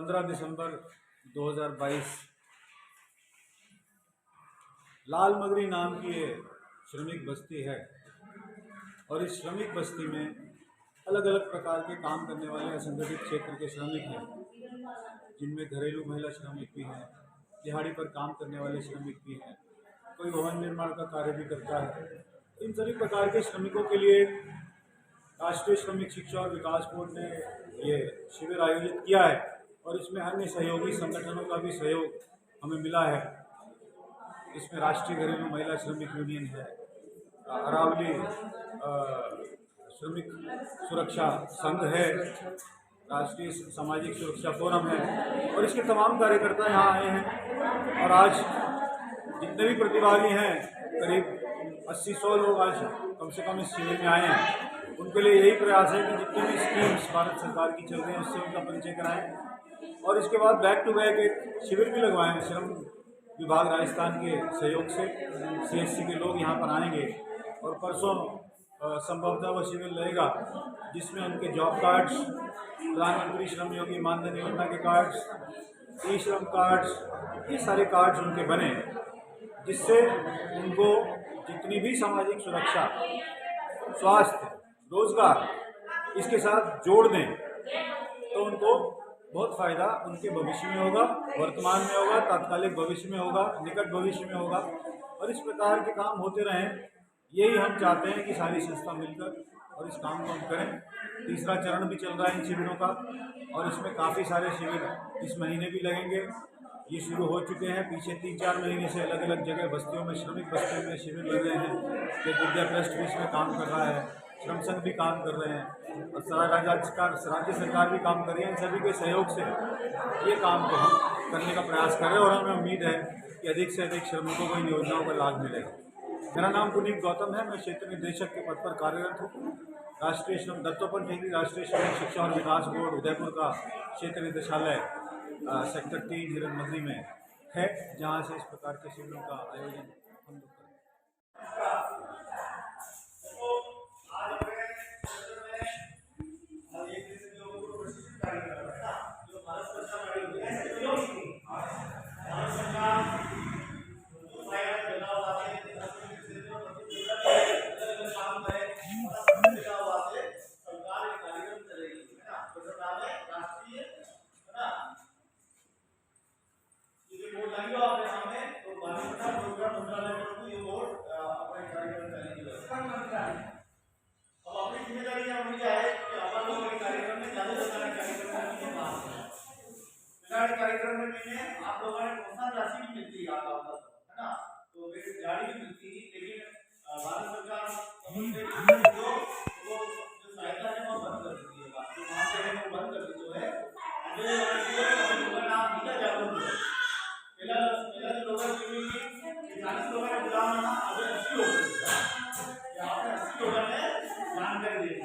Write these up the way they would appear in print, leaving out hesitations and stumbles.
15 दिसंबर 2022 लाल मगरी नाम की ये श्रमिक बस्ती है और इस श्रमिक बस्ती में अलग अलग प्रकार के काम करने वाले असंगठित क्षेत्र के श्रमिक हैं, जिनमें घरेलू महिला श्रमिक भी हैं, दिहाड़ी पर काम करने वाले श्रमिक भी हैं, कोई भवन निर्माण का कार्य भी करता है। इन सभी प्रकार के श्रमिकों के लिए राष्ट्रीय श्रमिक शिक्षा और विकास बोर्ड ने ये शिविर आयोजित किया है और इसमें अन्य सहयोगी संगठनों का भी सहयोग हमें मिला है। इसमें राष्ट्रीय घरेलू महिला श्रमिक यूनियन है, अरावली श्रमिक सुरक्षा संघ है, राष्ट्रीय सामाजिक सुरक्षा फोरम है और इसके तमाम कार्यकर्ता यहाँ आए हैं। और आज जितने भी प्रतिभागी हैं, करीब 80-100 लोग आज कम से कम इस शिविर में आए हैं। उनके लिए यही प्रयास है कि जितनी भी स्कीम्स भारत सरकार की चल रही हैं उससे उनका परिचय कराएं और इसके बाद बैक टू बैक एक शिविर भी लगवाएं। श्रम विभाग राजस्थान के सहयोग से CSC के लोग यहाँ पर आएंगे और परसों संभवतः वह शिविर लगेगा, जिसमें उनके जॉब कार्ड्स, प्रधानमंत्री श्रम योगी मानधन योजना के कार्ड्स, ई-श्रम कार्ड्स, ये सारे कार्ड्स उनके बने, जिससे उनको जितनी भी सामाजिक सुरक्षा, स्वास्थ्य, रोजगार इसके साथ जोड़ दें तो उनको बहुत फ़ायदा उनके भविष्य में होगा, वर्तमान में होगा, तात्कालिक भविष्य में होगा, निकट भविष्य में होगा और इस प्रकार के काम होते रहें। यही हम चाहते हैं कि सारी संस्था मिलकर और इस काम को हम करें। तीसरा चरण भी चल रहा है इन शिविरों का और इसमें काफ़ी सारे शिविर इस महीने भी लगेंगे। ये शुरू हो चुके हैं, पीछे 3-4 महीने से अलग अलग जगह बस्तियों में, श्रमिक बस्तियों में शिविर लग रहे हैं। कि विद्या ट्रस्ट भी इसमें काम कर रहा है, श्रम संघ भी काम कर रहे हैं और राज्य सरकार भी काम कर रही है। इन सभी के सहयोग से ये काम को हम करने का प्रयास कर रहे हैं और हमें उम्मीद है कि अधिक से अधिक श्रमिकों को इन योजनाओं का लाभ मिलेगा। मेरा नाम पुनीत गौतम है, मैं क्षेत्र निदेशक के पद पर कार्यरत हूँ। राष्ट्रीय श्रम दत्तोपंत ठेंगड़ी राष्ट्रीय श्रमिक शिक्षा और विकास बोर्ड उदयपुर का क्षेत्र निदेशालय सेक्टर 3 हिरन नगरी में है, जहाँ से इस प्रकार के शिविरों का आयोजन हम लोग करें। कार्यक्रम में आप लोगों ने प्रोत्साहन राशि भी मिलती है, है ना, तो गाड़ी भी मिलती है, लेकिन भारत सरकार जो सहायता है वो बंद कर देती है, जो वहाँ पे है वो बंद कर देती है। नाम दिया जागरूक है, पहला जो लोग 40 लोगों ने बुलाना ना, अभी 80 लोग आपने 80 लोगों ने जानकारी दे दी,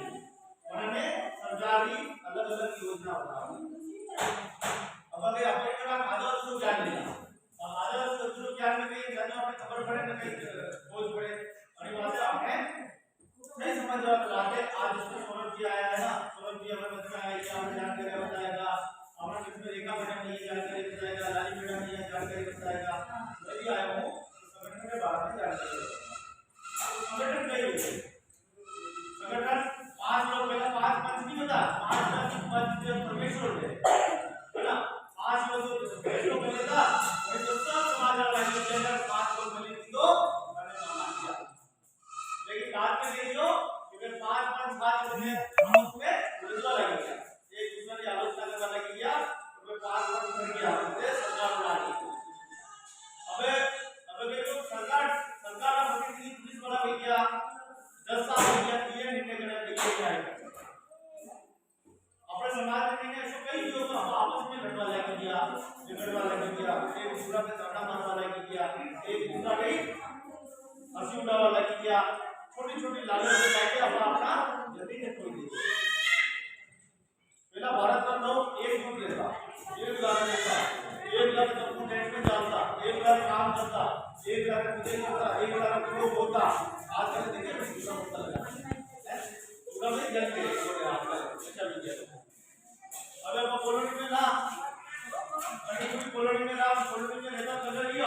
उन्होंने सरकारी अलग अलग योजना बना अब अगर अपने का आदर्श को जान लिया, अब आदर्श को जान में कहीं जाने आपने खबर पड़े ना, कहीं खोज पड़े और ये बातें आपने नहीं समझ आते। आज इसको सौरभ जी आया है ना, सौरभ जी हमें बताया कि आपने जानकारी बताएगा, हमारे इसमें रेखा मैडम ने ये जानकारी बताएगा, लाली मैडम ने ये जानकारी बताएगा। मैं भी आया हूँ संगठन के बारे में जानकारी, संगठन नहीं होते, संगठन 5 लोग पहले 5 पंच नहीं होता, 5 पंच प्रवेश होते है ना, 5 लोग तो मिलेगा, वही तो सब समाज वाला है, अगर 5 लोग मिले तो मैंने मान लिया। लेकिन बात में देखियो कि 5 बने आपस में उलझा लग गया, एक दूसरे की आलोचना करने लग गया, तो 5 लोग मिल गया, हमसे सरकार बुला ली। अब देखो सरकार का पुलिस वाला हो गया, 10 साल हो गया, ये निर्णय करने है अपने समाज में ऐसे कई लोग आपस में लड़वा लग गया, झगड़वा लग गया, एक दूसरा पे ताना मारवा लग गया, एक दूसरा पे हंसी उड़ावा लग गया, छोटी छोटी लालच में जाके अपना जल्दी से खोल दिया। पहला भारत का लोग एक दूध लेता, 1 लाख लेता, 1 लाख अपने बैंक में डालता, 1 लाख काम करता, 1 लाख मुझे करता, 1 लाख को होता। आज कल देखिए दूसरा होता लगा है, पूरा में जल के अच्छा भी गया। अगर मैं बोलूँ कि ना कहीं कॉलोनी में रहता कलर ही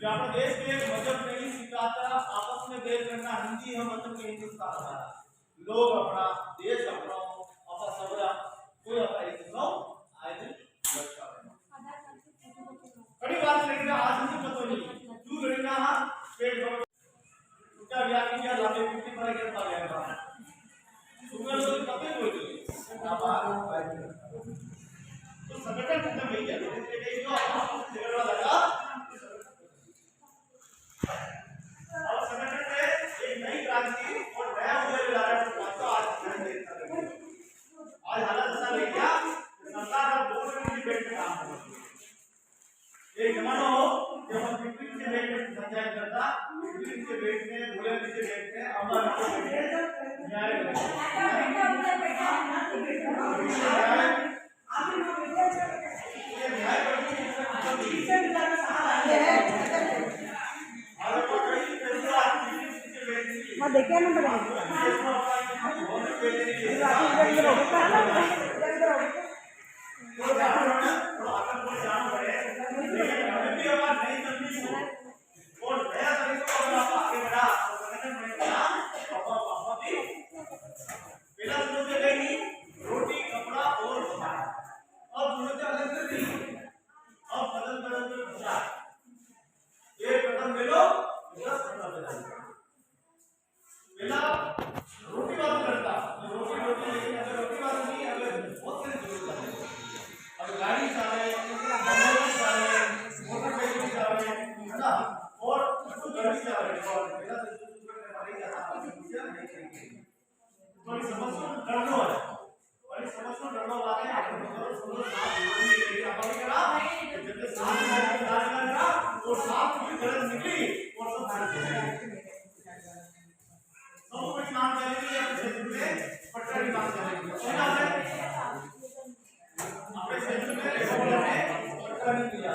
जो अपने देश के मजहब नहीं सिखाता आपस में देश करना हिंदी है मतलब कि हिंदुस्तान का लोग अपना देश अपना अपना सबरा कोई अपना एक सुनो आए दिन लक्ष्य बड़ी बात नहीं है आज मुझे पता नहीं क्यों लड़ना है पेट भर क्या व्यापी क्या लाभे पिटी पर क्या पा गया था सुगर तो कभी कोई नहीं तो संगठन कितना नहीं है तो जो झगड़ा लगा और संगठन में एक नई क्रांति और नया उदय ला रहा है तो आज हालत ऐसा नहीं क्या सरकार अब दोनों की डिबेट में काम कर रही है एक जमाना हो जब हम पिपली से बैठ में पंचायत करता पिपली से बैठ में भोले से बैठ में अमर से बैठ में न्याय करता देखे ना पड़ेगा रोटी कपड़ा और अब जरूरतें अलग कर दी अब बदल बदल कर बचा एक कदम ले लो 10 कदम ले लो पहला रोटी बात करता रोटी लेकिन अगर रोटी बात नहीं अगर बहुत सारी जरूरत है अब गाड़ी चाहे मोटरसाइकिल चाहे है ना और गाड़ी चाहे और पहला तो थोड़ी समस्या डरनो है बड़ी समस्या डरनो बात है अपन समझ साफ जरूरी है अपन करा जब साफ करा और साफ की गलत निकली और सब भाग गए सब कुछ काम करेंगे या क्षेत्र में पटरी बात करेंगे है ना अपने क्षेत्र में रेगुलर में पटरी किया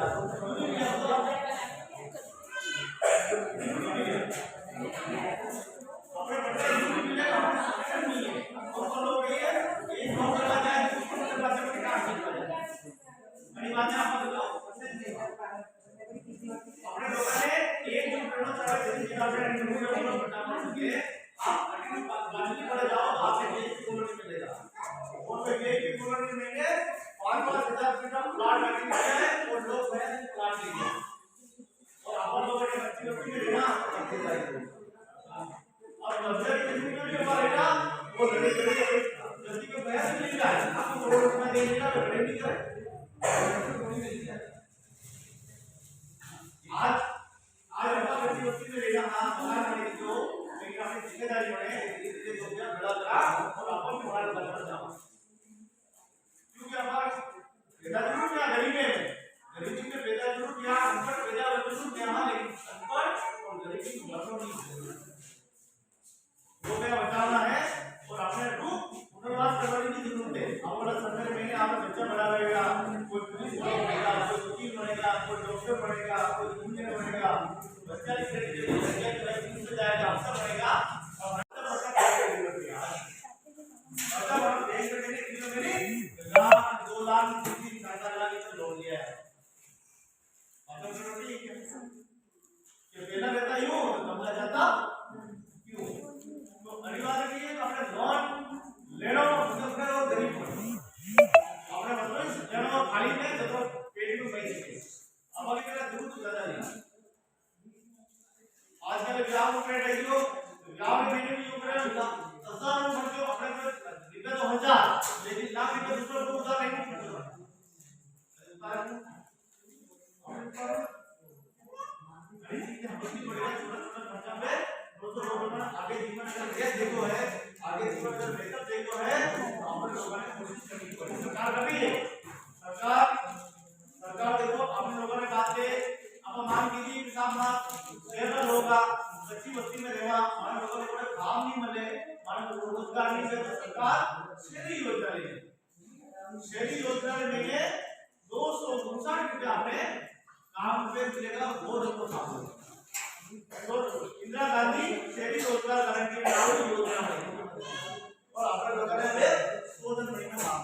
शहरी योजना में मिले 259 रुपया आपने काम पे मिलेगा वो रखो सामने तो इंदिरा गांधी शहरी रोजगार गारंटी योजना है और आपने लोगों ने 2 दिन महीने काम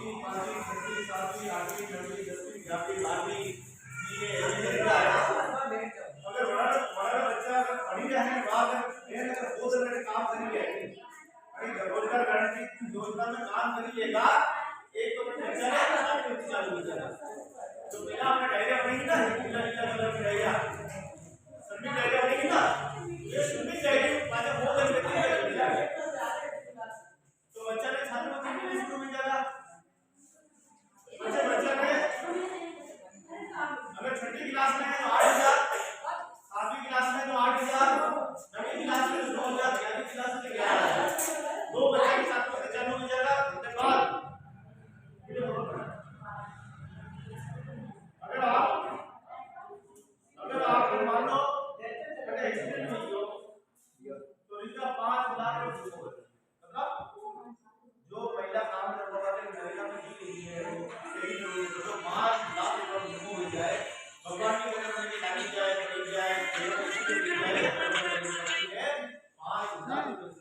चौथी, पांचवी, छठी, सातवीं, आठवीं, नवीं, 10वीं, 11वीं, 12वीं, BA, अगर बड़ा बच्चा पढ़ी रहने के बाद दो तरह के काम करेंगे, रोजगार गारंटी योजना में काम करिएगा। एक तो बच्चा ने छात्रवृत्ति चालू हो जाएगा, तो पहला आपने डायरिया पढ़ेंगे ना, नीला नीला कलर की डायरिया, सभी डायरिया पढ़ेंगे ना, ये सभी डायरिया पांच बहुत तरह की डायरिया है, तो बच्चा ने छात्रवृत्ति के लिए शुरू में जाएगा। बच्चा ने अगर छठी क्लास में है तो 8,000, 7वीं क्लास में तो 8,000, 9वीं क्लास में 9,000, 11वीं क्लास में 11,000, दो बच्चे के साथ में चालू हो जाएगा। उसके बाद अगर आप मान लो एक्सीडेंट हुई हो तो इसका 5 लाख रुपए, मतलब जो पहला काम करने वाले नरेगा में दी गई है तो 5 लाख रुपए हो जाए, भगवान की वजह से लागी जाए, करी जाए, है 5 लाख रुपए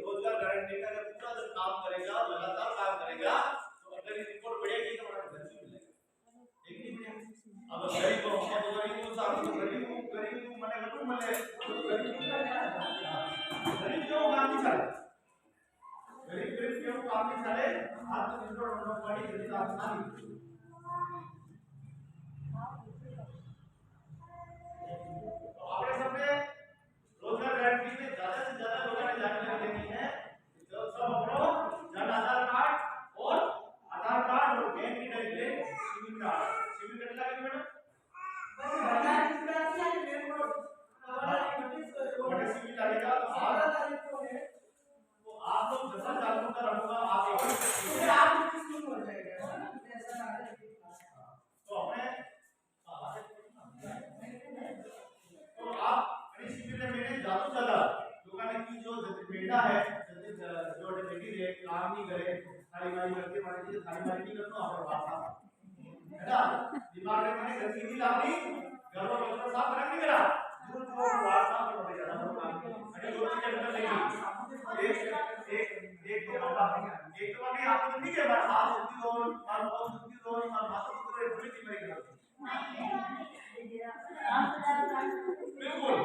रोजगार गारंटी का अगर पूरा दिन काम करेगा, लगातार काम करेगा, तो अगर ये रिपोर्ट बढ़ेगी तो हमारा घर से मिलेगा। एक नहीं बढ़ेगा। अब गरीब को साथ में गरीब मने लटू मले गरीब क्यों काम नहीं करे, गरीब क्यों काम नहीं करे, आप तो रिपोर्ट बड़ी गरीब आप नहीं। तो आपने सबने रोजगार गारंटी में ज्यादा से ज्यादा लोगों ने जानकारी देनी है। तो सब अपनो जन आधार कार्ड और बैंक की डायरेक्ट सिविल कार्ड लगे मैडम, सिविल लगेगा। तो आप लोग 10 चालू का रहूंगा, आप तो अपने तो आप शिविर में मैंने ज्यादा लोगों की जो बेटा है जो बेटी है काम नहीं करे, खाली मारी करके मान लीजिए खाली मारी नहीं करना और बात है ना, दिमाग में मैंने गतिविधि लानी, घर में बच्चा साफ रख नहीं करा, जो वार्ता में हो जाता है काम मैंने दो चीजें कर लेंगे। एक तो नहीं आपको नहीं के बार हाथ सुधी दो और बहुत सुधी दो और माथा पूरे पूरी की मेरी करते बिल्कुल।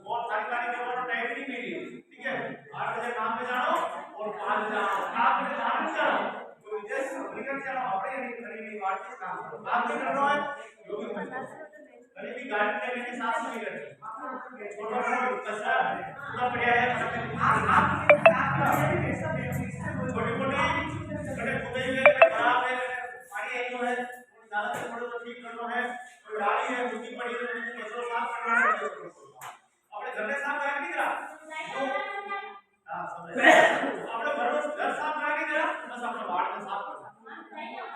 और सरकारी के ऊपर टाइम नहीं मिली, ठीक है, 8 बजे काम पे जाओ और 5 बजे आओ, आप बजे काम पे जाओ तो जैसे निकल जाओ अपने नहीं खड़ी नहीं बात से काम करो, काम नहीं करना है जो भी कहीं भी गाड़ी लेने के साथ नहीं करती, छोटा मोटा कचरा पूरा बढ़िया है, छोटी मोटी खड़े खुदे खराब है, पानी आई है ज्यादा से थोड़ा तो ठीक करना है, कोई गाड़ी है मिट्टी पड़ी है तो कचरा साफ करना है, अपने घर में साफ करा नहीं करा, हां समझ अपने घर साफ करा नहीं करा, बस अपने वार्ड में साफ करना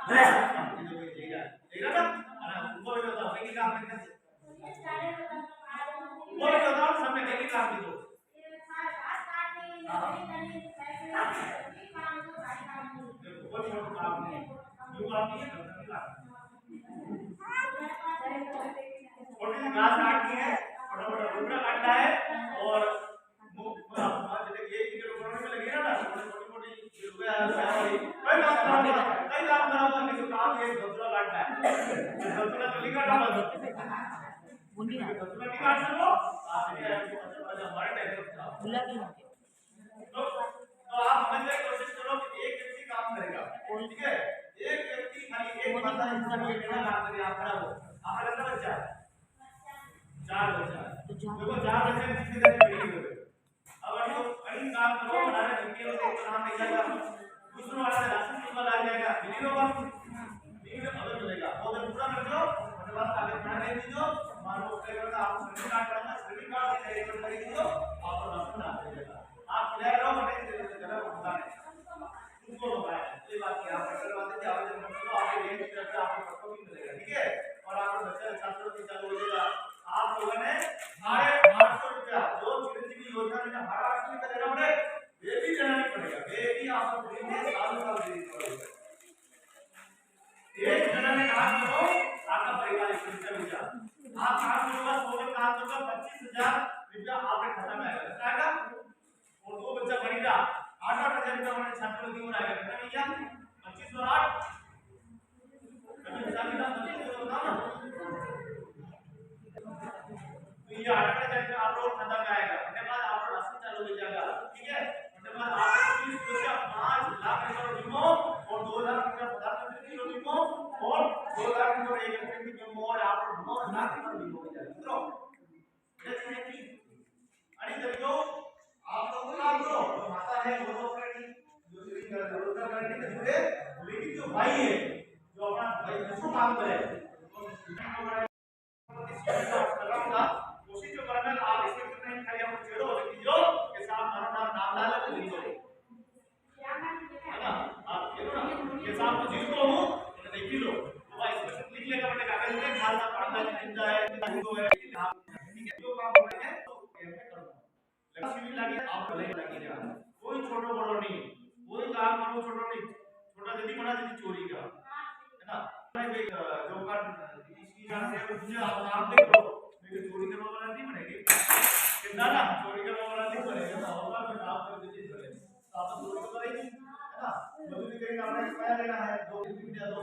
है ठीक है ना, उनको भी बताओ नहीं काम करना वो भी बताओ सबने नहीं काम की दो कोई छोटा काम नहीं है, जो काम नहीं है छोटी सी घास काटनी है, छोटा छोटा टुकड़ा काटना है और जैसे ये की रोकने में लगी ना छोटी छोटी रुपया कई काम कराओ नहीं तो काम ये धतूरा काटना है, धतूरा तो लिखा डाल दो मुंडी धतूरा नहीं काट सको आप ये हमारे टाइप का बुला भी तो आप समझने की कोशिश करो कि एक व्यक्ति काम करेगा, ठीक है, एक व्यक्ति खाली एक बंदा इंसान में बिना काम करे आप खड़ा हो, आपका कितना बच्चा है 4 बच्चा, देखो 4 बच्चे कितनी देर में नहीं होते, अब अभी काम करो बनाने लगे हो तो काम नहीं जाएगा, दूसरों वाला राशन कितना लग जाएगा नहीं होगा, नहीं अगर मिलेगा वो अगर पूरा कर दो उसके बाद आगे बढ़ा दे दीजिए, मान लो उसके बाद आप सर्विस कार्ड करना, सर्विस कार्ड से डायरेक्ट कर दीजिए आपको राशन आ जाएगा, आप क्लियर रहो बटे जगह होता है उसको बताया ये बात की आप करवाते थे आवेदन करते हो आपके लिए तरफ से आपको सबको भी मिलेगा, ठीक है, और आपका बच्चा छात्रवृत्ति चालू हो जाएगा। आप लोगों ने 850 रुपया जो चिरंजीवी योजना में 850 रुपया देना पड़े ये भी देना नहीं पड़ेगा, ये भी आपको फ्री में साल दे पड़ेगा, ये ऑटोमेटिक आप लोग खाता में आएगा। उसके बाद आप लोग राशि चालू हो जाएगा, ठीक है। उसके बाद आपको 5 लाख रुपए बीमा और 2 लाख रुपए प्रधानमंत्री की बीमा और 2 लाख रुपए एक व्यक्ति की बीमा और आप लोग 9 लाख रुपए बीमा हो जाएगा। मित्रों आणि जब जो आप लोगों का जो माता है वो तो करेगी, दूसरी जरूरत करने के जुड़े, लेकिन जो भाई है जो अपना भाई जो काम करे कोशिश जो करना है आप इसके कितने खाली हम जीरो लिखियो के साथ हमारा नाम डाल के लिख दो, है ना। आप देखो ना के साथ को जीरो हूं तो लिख लो, तो भाई इसमें लिख लेगा अपने कागज में खालसा पांडा जिंदा है हिंदू है, ठीक है। जो काम हो रहे हैं तो कैसे करो लक्ष्मी लगी आप लगी जा कोई छोटो बड़ो नहीं, कोई काम करो छोटो नहीं, छोटा जल्दी बड़ा जल्दी चोरी का, है ना। भाई जो कर इसकी जान है मुझे आप नाम देख लो, लेकिन चोरी करने वाला नहीं बनेगी, कितना ना चोरी करने वाला नहीं बनेगा ना, होगा मैं काम कर देती है तो आप चोरी तो करेंगे, है ना। मजदूरी करेंगे आपने क्या लेना है 2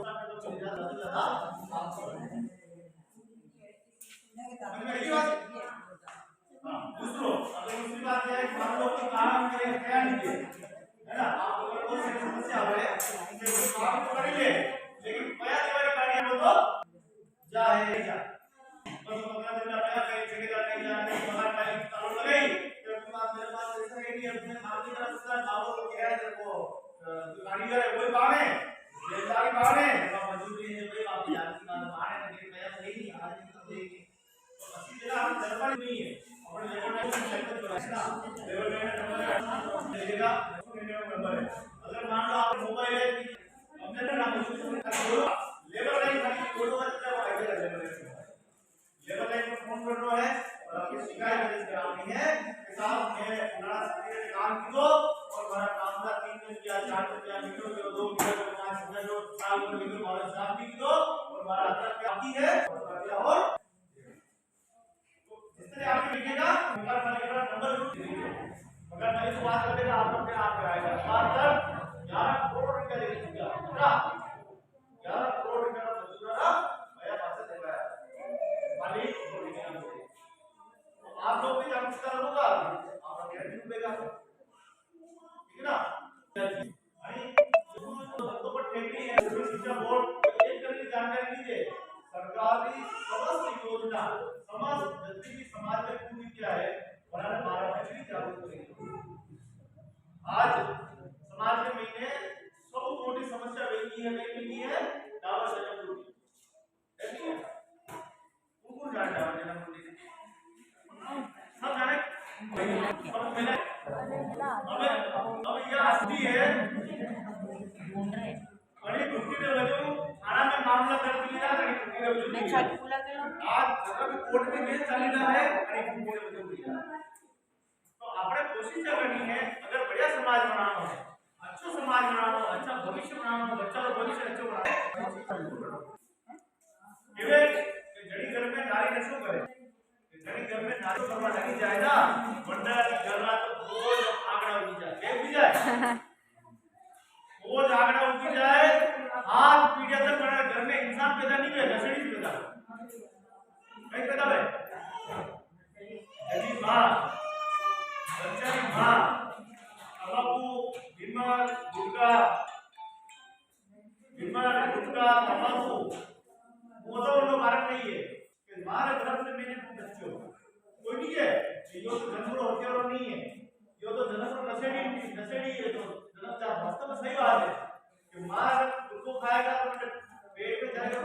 साल में तो चली जाता ज्यादा काम करेंगे, यही बात। दूसरों अगर दूसरी बात यह है कि हम लोग को काम के लिए क्या लीजिए, है ना। आप लोगों को कोई समस्या है कि काम तो करेंगे लेकिन पया दीवार करनी हो तो जाए जा बस मगर दिन में क्या कहीं जगह नहीं जाने मगर टाइम चालू लगे तो मेरे पास ऐसा है कि अपने काम की तरफ से लाभों को क्या है वो कारीगर है वही काम है बेचारी काम है मजदूरी है वही आप जानती बात माने नहीं मैं नहीं आज तो देंगे तो असली जगह हम दरबार नहीं है और लेवल में सेक्टर जो है ना लेवल में नंबर देगा नंबर है। अगर मान लो आप मोबाइल है हमने ना लेवल लाइन खाली फोटो का जितना वो आइडिया लेवल लाइन में फोन करना है और आपकी शिकायत दर्ज करानी है कि साहब मैं नया से काम किया और मेरा काम था 3 दिन किया 4 दिन किया मीटर जो 2 मीटर 5 मीटर जो साल में मीटर वाला साफ भी किया और मेरा अंदर क्या बाकी है और जिस तरह आप लिखिएगा मगर खाली का नंबर लिखिए मगर मैं इस बात करेगा आप अपने आप कराएगा बात कर 11 करोड़ रुपया दे दीजिएगा कितना 11 करोड़ रुपया मजदूरा मेरा पास देगा मालिक आप लोग भी जागरूकता होगा आप गारंटी मिलेगा, ठीक है ना। आणि तो पर ठेकड़ी है शिक्षा बोर्ड एक तरह की जानकारी लीजिए सरकारी समस्त योजना समस्त जितनी भी समाज में पूरी क्या है बनाने भारत में भी जागरूक करेंगे। आज समाज के महीने सब मोटी समस्या बेटी है दावा जन्म रोटी ऐसी है उनको जान दावा जन्म रोटी सब जाने सब मिले अब यह असली है बड़ी कुर्ती ने वजह थाना में मामला दर्ज किया बड़ी कुर्ती ने वजह आज जब कोर्ट में केस चली रहा है बड़ी कुर्ती ने वजह किया तो आपने कोशिश करनी है अगर बढ़िया समाज बनाना है अच्छा समाज बनाना हो अच्छा भविष्य बनाना हो बच्चा का भविष्य अच्छा बनाना है जड़ी घर में नारी नशो करे जड़ी घर में नारी करवा लगी जाए ना वरना जरा तो रोज आंकड़ा उगी जाए एक भी जाए रोज आंकड़ा उगी जाए हाथ पीढ़ियां तक घर में इंसान पैदा नहीं हुए नशेड़ी पैदा नहीं पैदा है यदि मां बच्चा की मां तंबाकू बीमार गुटखा तंबाकू वो तो उनको कारण नहीं है कि हमारे धर्म से मैंने बच्चों कोई नहीं है ये तो जन्म होते और नहीं है ये तो जन्म नशेड़ी है तो जन्म का वास्तव में सही बात है कि मां उसको खाएगा तो पेट में जाएगा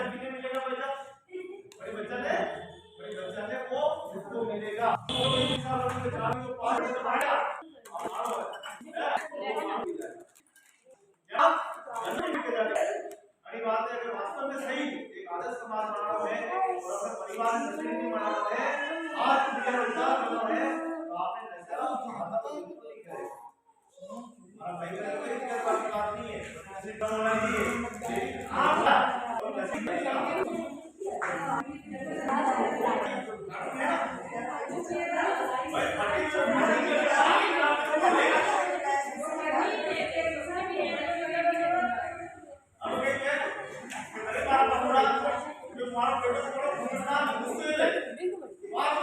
कितने मिलेगा बच्चा ने वो उसको मिलेगा बड़ी बात है अगर वास्तव में सही एक आदर्श समाज बनाना है और अपने परिवार में नशेड़ी बनाना है आज विचार बनाना है तो आपने नशा खाना तो बिल्कुल नहीं करें और भाई बहन कोई इस बात नहीं है नशे कम होना चाहिए आप नशे मारो बेटा थोड़ा घूमना मुश्किल है बात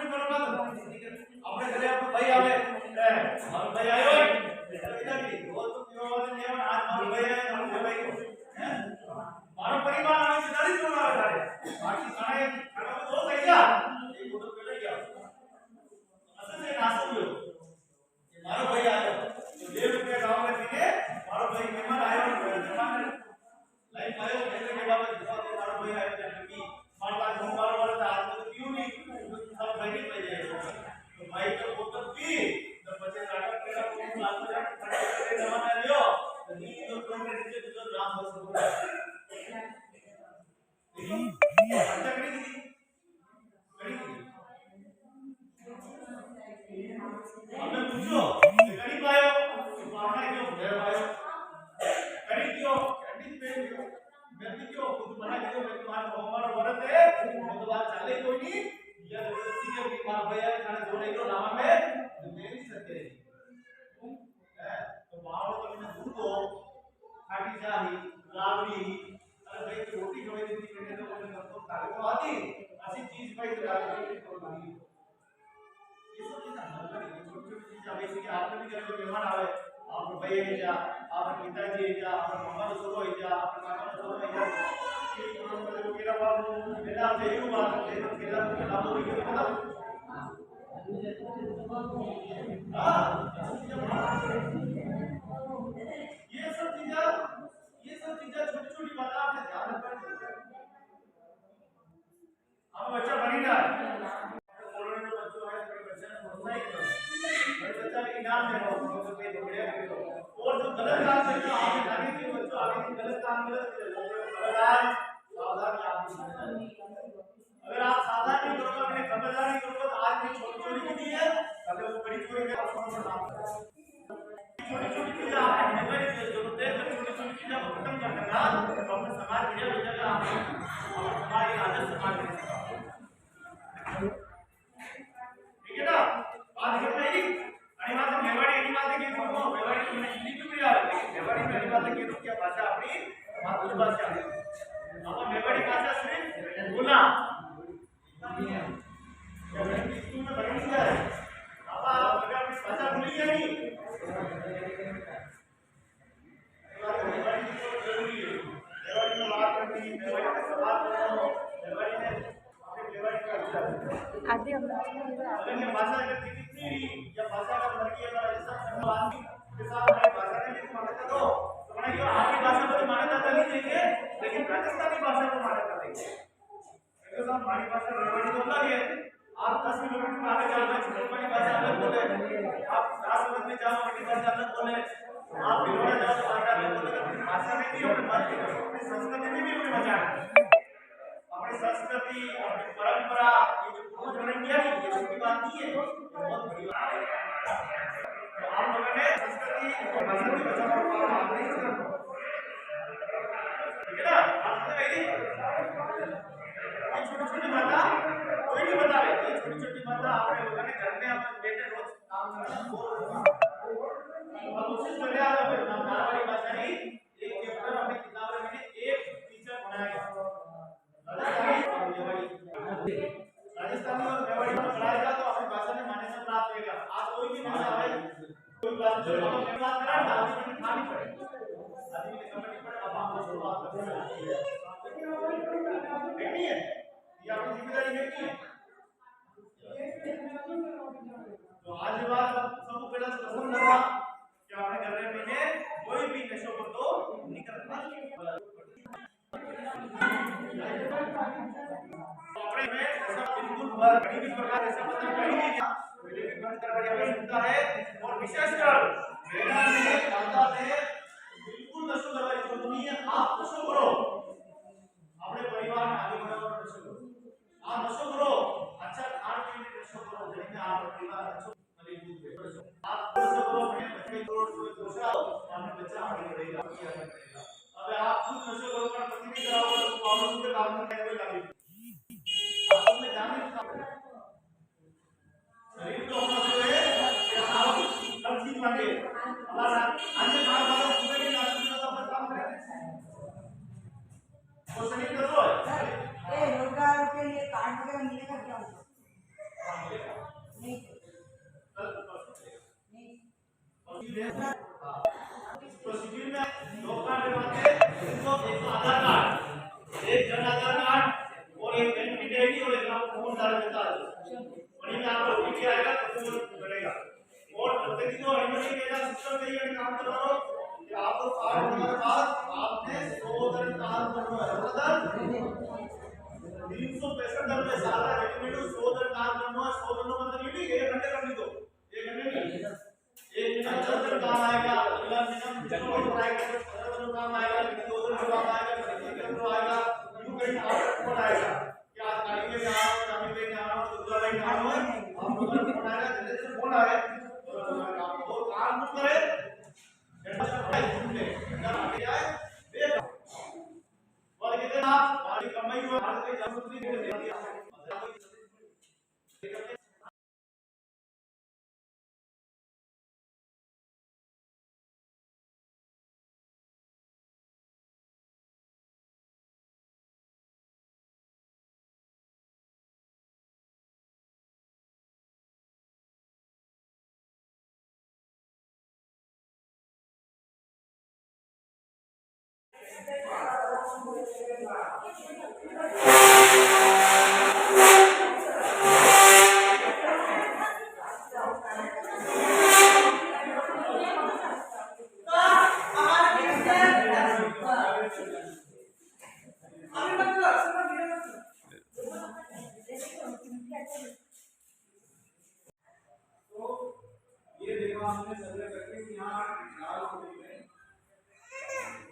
આપણે ઘરે આપણો ભાઈ આવે મારો ભાઈ આવ્યો એટલે કે રોજ તો પીવા વાળા ને આજ મારો ભાઈ આવ્યો મારો ભાઈ હે મારો પરિવાર આવે છે દાડી જોવા આવે તારે બાકી સાણે ખાવા તો થઈ ગયા એ ફોટો પેલા ગયા અસલ છે નાસ્તો લ્યો ये मारो भाई आयो तो 2 रुपया गांव में पीने मारो भाई मेहमान आयो मेहमान लाइफ आयो कहने के बाद दुआ तो मारो भाई आयो कि मारो आज हम मारो वाला था आज तो पीऊ नहीं सब भाई नहीं पी जाए तो भाई तो बोतल पी तो बच्चे नाटक पेड़ा को लाल को जाके खड़े जमाना लियो तो नी तो कोई ने नीचे तो राम हो सको अच्छा करी दी हमने पूछो कड़ी पायो पाना क्यों घर पायो कड़ी क्यों कड़ी पे मैं क्यों खुद बना के मैं तुम्हारा हमारा वरत है वो तो बात चले कोई नहीं या जबरदस्ती के भी मार भैया खाने जोड़े को नाम में जो दे नहीं सकते तो बाहर तो मैंने दूध को खाटी चाही रावड़ी अरे भाई रोटी जो है जितनी करने तो मैंने तो ताकत तो आती ऐसी चीज भाई तो ये सब चीज जैसे कि आपने भी जब मेहमान आवे आप भाई है जा आप पिताजी है जा आप मम्मा तो सोलो है जा आप काका तो सोलो है जा कि मतलब मेरा बाप बेटा से ही बात है तो मेरा नाम तो नहीं पता हां ये सब चीजें छोटी-छोटी बात आपने ध्यान रखना चाहिए अब बच्चा बनी जाए इनाम देना तो पे बढ़िया करो और जो गलत काम करते हो आप जाने के बच्चों आगे गलत काम गलत खबरदार सावधान आप अगर आप सावधान नहीं करोगे अपने खबरदार नहीं करोगे तो आज भी छोटी चोरी की दी है कल वो बड़ी चोरी का आपको नाम छोटी छोटी चीजें आपने मेमोरी की जरूरत है छोटी छोटी चीजें खत्म कर देना तो अपने समाज बढ़िया हो जाएगा हमारी आदर्श समाज ठीक है ना बात समझ में आई आणि माझं मेवाडी एनी बात की बोलतो मेवाडी तुम्ही हिंदी में भी आवे मेवाडी में एनी बात की तो क्या भाषा अपनी मातृभाषा है अब मेवाड़ी भाषा से बोला स्कूल में पढ़ी है अब आप अपनी भाषा भूली नहीं मेवाड़ी तो जरूरी है मेवाड़ी में बात करनी मेवाड़ी में सवाल करना मेवाड़ी में अपने मेवाड़ी का आदि हम अगर ये भाषा अगर कितनी या भाषा का वर्गीय अगर ऐसा आदमी के साथ हमारी भाषा ने भी मान्यता दो तो मैंने क्यों आपकी भाषा को मान्यता तो नहीं देंगे लेकिन राजस्थानी भाषा को मान्यता देंगे क्योंकि साहब हमारी भाषा मेवाड़ी तो अलग है आप 10 किलोमीटर में आगे जाओगे छिंदवाड़ी भाषा अलग बोले आप राजस्थान में जाओ अपनी भाषा अलग बोले आप भिलवाड़ा जाओ तो भाषा अलग बोले अपनी भाषा में भी अपनी बात करो अपनी संस्कृति में भी अपनी भाषा अपनी संस्कृति अपनी परंपरा ये जो पूर्ण इंडिया की ये छोटी बात नहीं है बहुत बड़ी बात है तो आप लोगों ने संस्कृति और भाषा की बचाव और आप नहीं कर ठीक है ना आप समझ गए ये छोटी-छोटी बातें कोई नहीं बतावे ये छोटी-छोटी बातें आपने लोगों ने घर में अपने बेटे रोज काम करना और कोशिश कर रहे हैं आप मारवाड़ी भाषा ही एक चैप्टर अपनी किताब में एक टीचर बनाएगा राजस्थानी और मेवाड़ी में पढ़ाया जाए तो अपनी भाषा में मान्यता प्राप्त होगा आज कोई भी नहीं आए कोई बात जो हम बात करा ना आदमी ने खानी पड़े आदमी ने कमेटी पड़े अब आप लोग बात करते हैं नहीं है ये आपकी जिम्मेदारी है नहीं है तो आज के बाद सबको पहला पसंद लगा कि आपने घर में मैंने कोई भी नशे को तो नहीं करना अपने में ऐसा बिल्कुल बड़ी भी प्रकार ऐसा मतलब कहीं नहीं था पहले भी बंद करवाने की आवश्यकता है और विशेषकर मेरा ने माता ने बिल्कुल नशा करवाई जो नहीं है आप नशा करो अपने परिवार में आगे बढ़ो और नशा करो आप नशा करो अच्छा खान पीन में नशा करो जिसमें आप परिवार अच्छा मजबूत है आप नशा करो अपने बच्चे को दूसरा अपने बच्चा आगे बढ़ेगा अब आप खुद नशा करो पर पति नहीं कराओगे तो आप उसके काम में कोई लागू आपने जाने शरीर तो अपना जो है कि आप सब चीज मांगे हमारा अन्य बार बार पूरे के नाम से अपना काम करें वो शरीर करो रोजगार के लिए कार्ड वगैरह मिलेगा क्या प्रोसीड्यूर में 2 कार्ड बनवाते हैं, इनको एक तो आधार कार्ड, एक जन आधार कार्ड और एक बैंक की डायरी और एक आपको फोन डाल देता है। वहीं में आपको पीछे आएगा तो फोन करेगा और प्रत्येक दिन अनुमति देगा सिस्टम से ये काम करो कि आपको कार्ड बनवाने के बाद आपने 100 दिन काम करना है। मतलब 365 दिन में सारा रेजिमेंट 100 दिन काम करना है। 100 दिन मतलब ये नहीं 1 घंटे कर ली तो 1 घंटे नहीं, 1 दिन 10 दिन काम आएगा, अगला मिनिमम जो आएगा 15 दिन काम आएगा, 2 दिन काम आएगा, 3 दिन आएगा, यूं कहीं आपको फोन आएगा कि आज गाड़ी में जा रहा हूं, गाड़ी में जा रहा हूं, दूसरा लाइन जा रहा हूं, आपको फोन आएगा, जैसे फोन आए तो काम न करे और कितना गाड़ी कमाई हुआ आज की जरूरत नहीं है। ये देखा हमने सर्वे करके कि यहाँ लाल होती है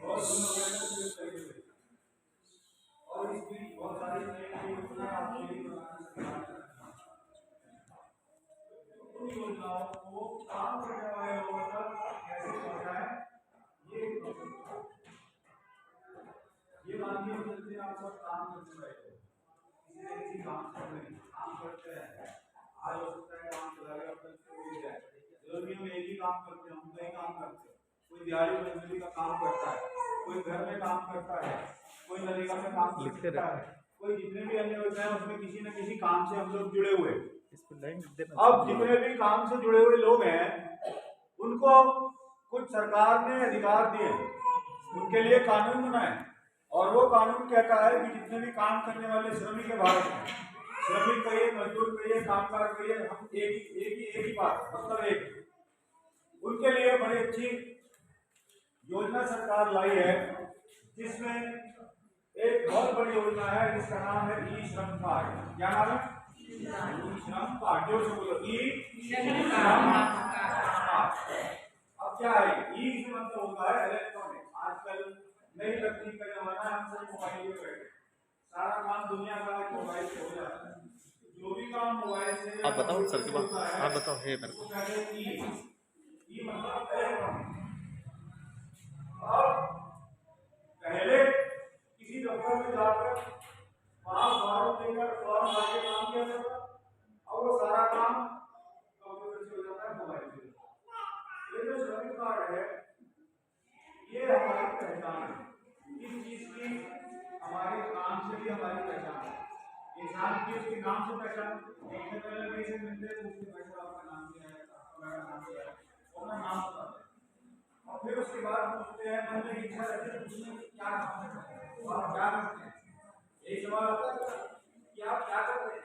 और और इस बीच बहुत सारी योजना आपके लिए योजनाओं को काम करने वाले लोगों तक कैसे पहुंचाएं ये मानिए जैसे आप सब काम करते बैठे किसी काम करते हैं आज हो सकता है काम चला गया कल मिल जाए जरूरी हम एक ही काम करते हैं हम कई काम करते हैं कोई दिहाड़ी मजदूरी का काम करता है कोई घर में काम करता है कोई नरेगा में काम करता है कोई जितने भी अन्य योजना है उसमें किसी न किसी काम से हम लोग जुड़े हुए। अब जितने भी काम से जुड़े हुए लोग हैं उनको कुछ सरकार ने अधिकार दिए उनके लिए कानून बनाए और वो कानून कहता है कि जितने भी काम करने वाले श्रमिक है भारत में श्रमिक कहिए मजदूर कहिए कामगार कहिए हम एक ही बात मतलब एक उनके लिए बड़ी अच्छी योजना सरकार लाई है जिसमें एक बहुत बड़ी योजना है जिसका नाम है ई श्रम कार्ड। क्या नाम है? ई श्रम कार्ड। जोर से बोलो ई श्रम कार्ड। अब क्या है ई से मतलब होता है इलेक्ट्रॉनिक। आजकल नई तकनीक का जमाना है हम सब मोबाइल पे बैठे सारा काम दुनिया का मोबाइल से हो जाता है जो भी काम मोबाइल से आप बताओ सर की बात आप बताओ है मेरे को ई मतलब इलेक्ट्रॉनिक। अब पहले किसी दफ्तर में जाकर वहां फॉर्म देकर फॉर्म भर के काम किया जाता और वो सारा काम कंप्यूटर से हो जाता है मोबाइल से। ये जो श्रमिक कार्ड है ये हमारी पहचान है इस चीज की हमारे काम से भी हमारी पहचान है। इंसान की उसके नाम से पहचान देखने पहले कैसे मिलते हैं उसके पैसा आपका नाम क्या है मेरा नाम क्या है अपना नाम बताते हैं और फिर उसके बाद पूछते हैं मन में इच्छा रहती है उसमें क्या करते हैं आप क्या करते हैं एक सवाल आता है कि आप क्या करते हैं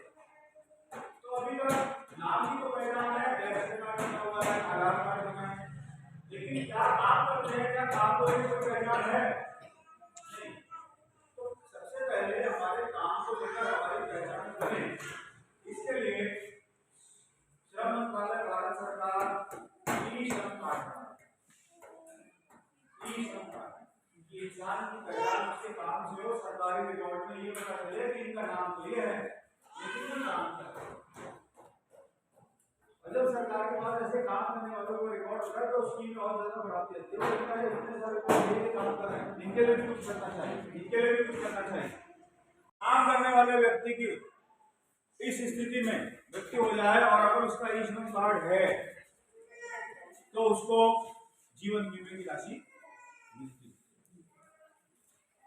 तो अभी तक नाम ही तो पहचान है रेशन कार्ड बना हुआ है आधार कार्ड बना है लेकिन क्या काम करते हैं क्या काम को पहचान है नहीं। तो सबसे पहले हमारे काम को लेकर हमारी पहचान करें इसके लिए श्रम मंत्रालय भारत सरकार ई श्रम कार्ड इंसान की पहचान उसके काम से हो सरकारी रिकॉर्ड में ये पता चले कि इनका नाम तो ये है लेकिन ये काम क्या है। जब सरकार के पास ऐसे काम करने वालों को रिकॉर्ड होता है तो स्कीम और ज्यादा बढ़ाती है इतने सारे काम कर रहे हैं इनके लिए भी कुछ करना चाहिए काम करने वाले व्यक्ति की इस स्थिति में व्यक्ति हो जाए और अगर उसका ई श्रम कार्ड है तो उसको जीवन बीमे की राशि मिलती है।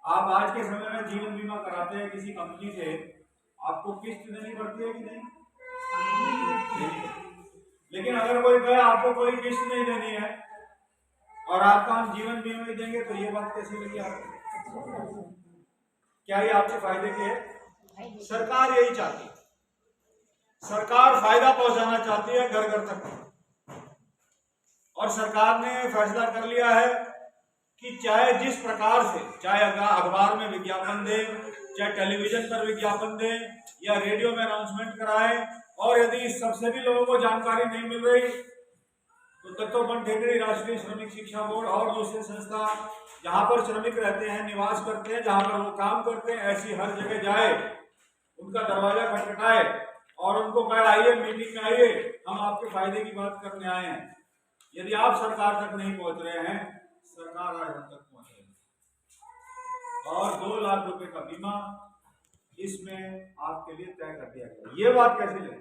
आप आज के समय में जीवन बीमा कराते हैं किसी कंपनी से आपको किस्त देनी पड़ती है कि नहीं? लेकिन अगर कोई कहे आपको कोई किस्त नहीं देनी है और आपका हम जीवन बीमा भी देंगे, तो ये बात कैसी लगी आपको? क्या ये आपके फायदे की है? सरकार यही चाहती है, सरकार फायदा पहुंचाना चाहती है घर घर तक। और सरकार ने फैसला कर लिया है कि चाहे जिस प्रकार से, चाहे अखबार में विज्ञापन दें, चाहे टेलीविजन पर विज्ञापन दें या रेडियो में अनाउंसमेंट कराएं, और यदि इस सबसे भी लोगों को जानकारी नहीं मिल रही तो दत्तोपंत ठेकड़ी राष्ट्रीय श्रमिक शिक्षा बोर्ड और दूसरी संस्था जहां पर श्रमिक रहते हैं, निवास करते हैं, जहां पर वो काम करते हैं, ऐसी हर जगह जाए, उनका दरवाजा खटखटाए और उनको कहे आइए मीटिंग में आइए, हम आपके फायदे की बात करने आए हैं। यदि आप सरकार तक नहीं पहुंच रहे हैं, सरकार आज हम तक पहुंच रही है। और 2 लाख रुपए का बीमा इसमें आपके लिए तय कर दिया गया। ये बात कैसी लगी?